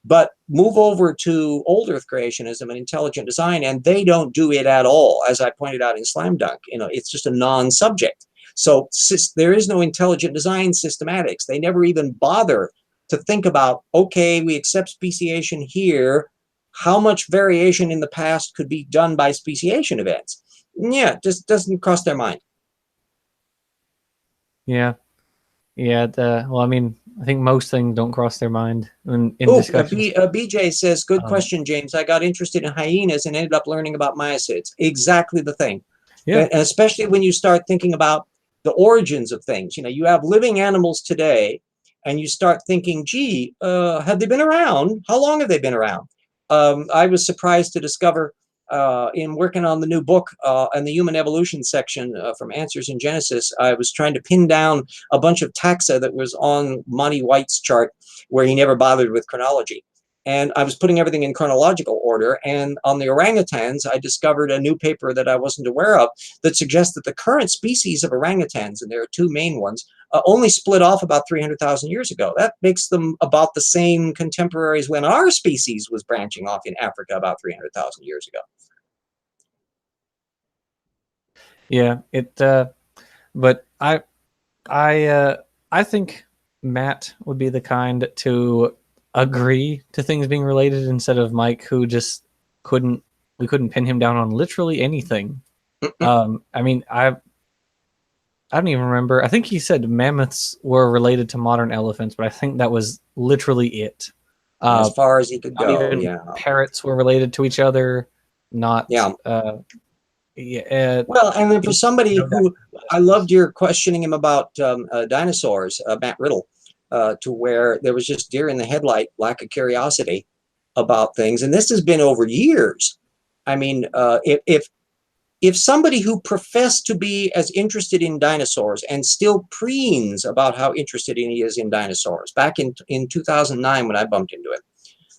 But move over to old Earth creationism and intelligent design, and they don't do it at all. As I pointed out in Slam Dunk, it's just a non-subject. So there is no intelligent design systematics. They never even bother to think about, okay, we accept speciation here. How much variation in the past could be done by speciation events? Yeah, it just doesn't cross their mind.
Yeah. Well, I mean, I think most things don't cross their mind in discussions.
BJ says, good question, James. I got interested in hyenas and ended up learning about myocytes. Exactly the thing.
Yeah.
And especially when you start thinking about the origins of things. You have living animals today, and you start thinking, gee, have they been around? How long have they been around? I was surprised to discover in working on the new book in the human evolution section from Answers in Genesis, I was trying to pin down a bunch of taxa that was on Monty White's chart where he never bothered with chronology. And I was putting everything in chronological order. And on the orangutans, I discovered a new paper that I wasn't aware of that suggests that the current species of orangutans, and there are two main ones, only split off about 300,000 years ago. That makes them about the same contemporaries when our species was branching off in Africa about 300,000 years ago.
Yeah, but I think Matt would be the kind to agree to things being related instead of Mike, who just couldn't pin him down on literally anything. I mean, I don't even remember. I think he said mammoths were related to modern elephants, but I think that was literally it.
As far as he could go,
even parrots were related to each other, not
well, and then for somebody who, I loved your questioning him about dinosaurs, Matt Riddle, to where there was just deer in the headlight, lack of curiosity about things. And this has been over years. I mean, if somebody who professed to be as interested in dinosaurs and still preens about how interested he is in dinosaurs, back in 2009 when I bumped into him,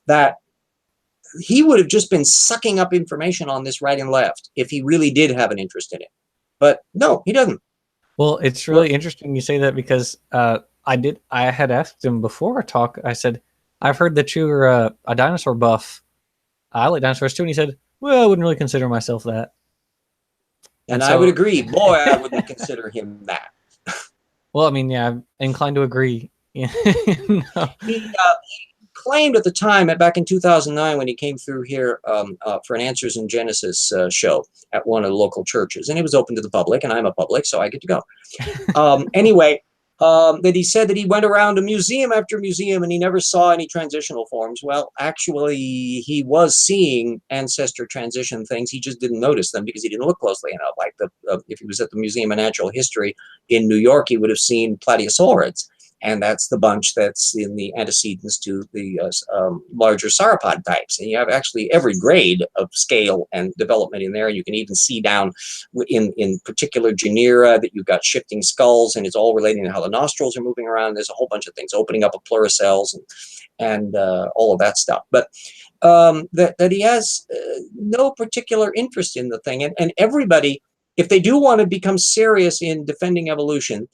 that he would have just been sucking up information on this right and left if he really did have an interest in it. But no, he doesn't.
Well, it's really interesting you say that, because I had asked him before our talk, I said, I've heard that you're a dinosaur buff. I like dinosaurs too. And he said, Well, I wouldn't really consider myself that.
And
And
I would
so,
agree. Boy, I wouldn't consider him that.
well, I mean, yeah, I'm inclined to agree. You know?
He claimed at the time, back in 2009, when he came through here for an Answers in Genesis show at one of the local churches, and it was open to the public, and I'm a public, so I get to go. Anyway, that he said that he went around to museum after museum and he never saw any transitional forms. Well, actually, he was seeing ancestor transition things. He just didn't notice them because he didn't look closely enough. Like if he was at the Museum of Natural History in New York, he would have seen plateosaurids. And that's the bunch that's in the antecedents to the larger sauropod types. And you have actually every grade of scale and development in there. You can even see down in particular genera that you've got shifting skulls, and it's all relating to how the nostrils are moving around. There's a whole bunch of things, opening up of pluricells and all of that stuff. But that he has no particular interest in the thing. And everybody, if they do want to become serious in defending evolution,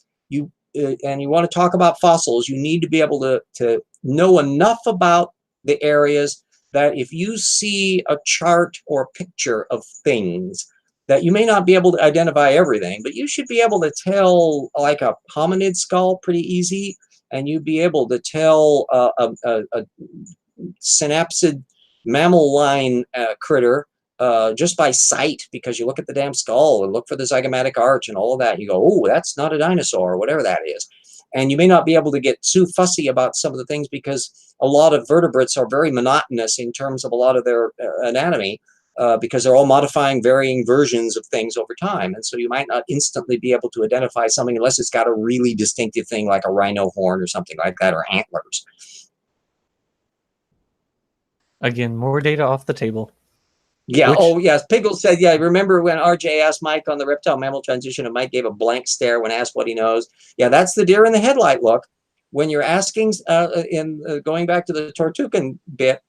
and you want to talk about fossils, you need to be able to know enough about the areas that if you see a chart or picture of things, that you may not be able to identify everything, but you should be able to tell like a hominid skull pretty easy, and you'd be able to tell a synapsid mammal line critter just by sight, because you look at the damn skull and look for the zygomatic arch and all of that. And you go, oh, that's not a dinosaur, or whatever that is. And you may not be able to get too fussy about some of the things because a lot of vertebrates are very monotonous in terms of a lot of their anatomy because they're all modifying varying versions of things over time. And so you might not instantly be able to identify something unless it's got a really distinctive thing like a rhino horn or something like that, or antlers.
Again, more data off the table.
Yeah.
Which,
Oh, yes. Piggle said, yeah, remember when RJ asked Mike on the reptile mammal transition, and Mike gave a blank stare when asked what he knows? Yeah, that's the deer in the headlight look. When you're asking, going back to the Tortugan bit,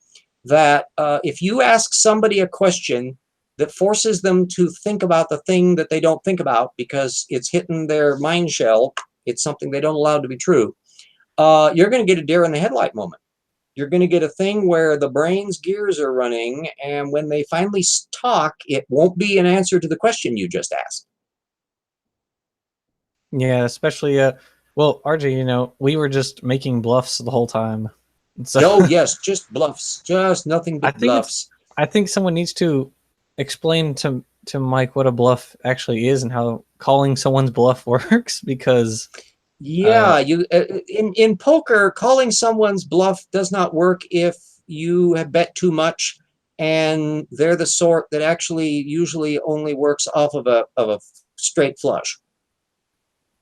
that if you ask somebody a question that forces them to think about the thing that they don't think about because it's hitting their mind shell, it's something they don't allow to be true, you're going to get a deer in the headlight moment. You're going to get a thing where the brain's gears are running, and when they finally talk, it won't be an answer to the question you just asked.
yeah, especially, well, RJ, you know, we were just making bluffs the whole time. So
Oh, yes, just bluffs, just nothing
I
but
think it's,
bluffs.
I think someone needs to explain to Mike what a bluff actually is and how calling someone's bluff works, because
Yeah, you in poker, calling someone's bluff does not work if you have bet too much, and they're the sort that actually usually only works off of a straight flush.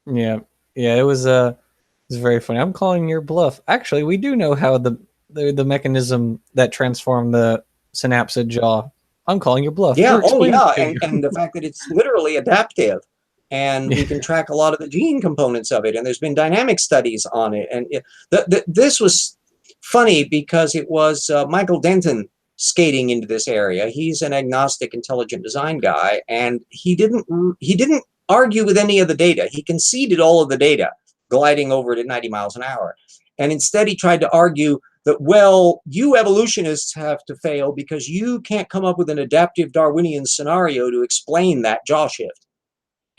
yeah, yeah, it was very funny. I'm calling your bluff. Actually, we do know how the mechanism that transformed the synapsid jaw. I'm calling your bluff.
Yeah,
We're
oh
explaining
yeah,
it to you.
and the fact that it's literally adaptive, and we can track a lot of the gene components of it, and there's been dynamic studies on it, and this was funny because it was Michael Denton skating into this area. He's an agnostic intelligent design guy, and he didn't argue with any of the data. He conceded all of the data, gliding over it at 90 miles an hour, and instead he tried to argue that, well, you evolutionists have to fail because you can't come up with an adaptive Darwinian scenario to explain that jaw shift.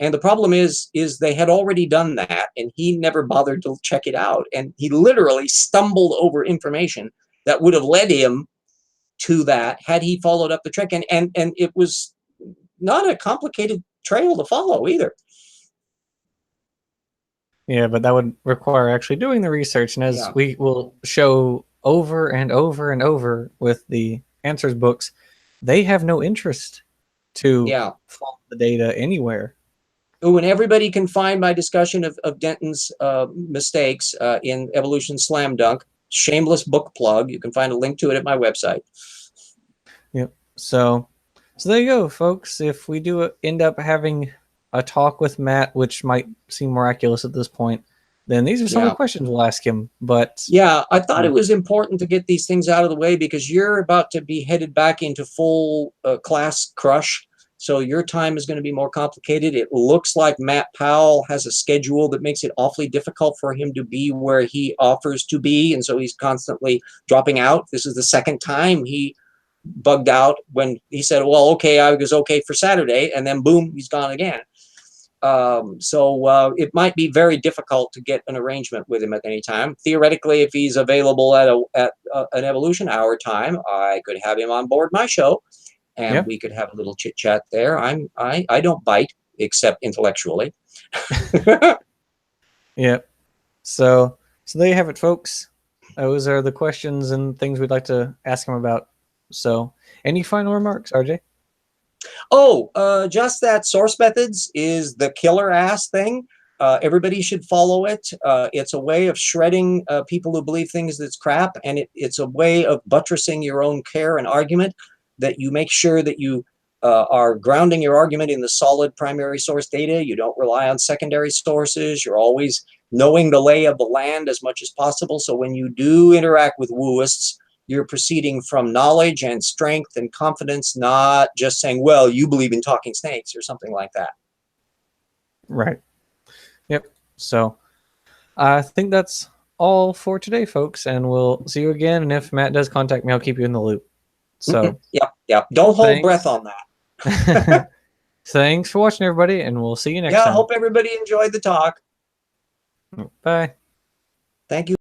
And the problem is they had already done that, and he never bothered to check it out. And he literally stumbled over information that would have led him to that had he followed up the trick. And it was not a complicated trail to follow either.
Yeah, but that would require actually doing the research, and as
Yeah.
we will show over and over and over with the answers books, they have no interest to
Yeah.
follow the data anywhere.
Oh, and everybody can find my discussion of Denton's mistakes in Evolution Slam Dunk. Shameless book plug. You can find a link to it at my website.
Yep. So there you go, folks. If we do end up having a talk with Matt, which might seem miraculous at this point, then these are some of the questions we'll ask him. But
yeah, I thought it was important to get these things out of the way because you're about to be headed back into full class crush. So your time is going to be more complicated. It looks like Matt Powell has a schedule that makes it awfully difficult for him to be where he offers to be. And so he's constantly dropping out. This is the second time he bugged out when he said, well, okay, I was okay for Saturday, and then boom, he's gone again. So it might be very difficult to get an arrangement with him at any time. Theoretically, if he's available at an Evolution Hour time, I could have him on board my show, and we could have a little chit chat there. I don't bite except intellectually.
Yep. So there you have it, folks. Those are the questions and things we'd like to ask him about. So, any final remarks, RJ?
Oh, just that source methods is the killer ass thing. Everybody should follow it. It's a way of shredding people who believe things that's crap, and it's a way of buttressing your own care and argument, that you make sure that you are grounding your argument in the solid primary source data. You don't rely on secondary sources. You're always knowing the lay of the land as much as possible. So when you do interact with wooists, you're proceeding from knowledge and strength and confidence, not just saying, well, you believe in talking snakes or something like that.
Right. Yep. So I think that's all for today, folks, and we'll see you again. And if Matt does contact me, I'll keep you in the loop. So
Yep. Don't hold breath on that.
Thanks for watching, everybody, and we'll see you next time.
I hope everybody enjoyed the talk.
Bye.
Thank you.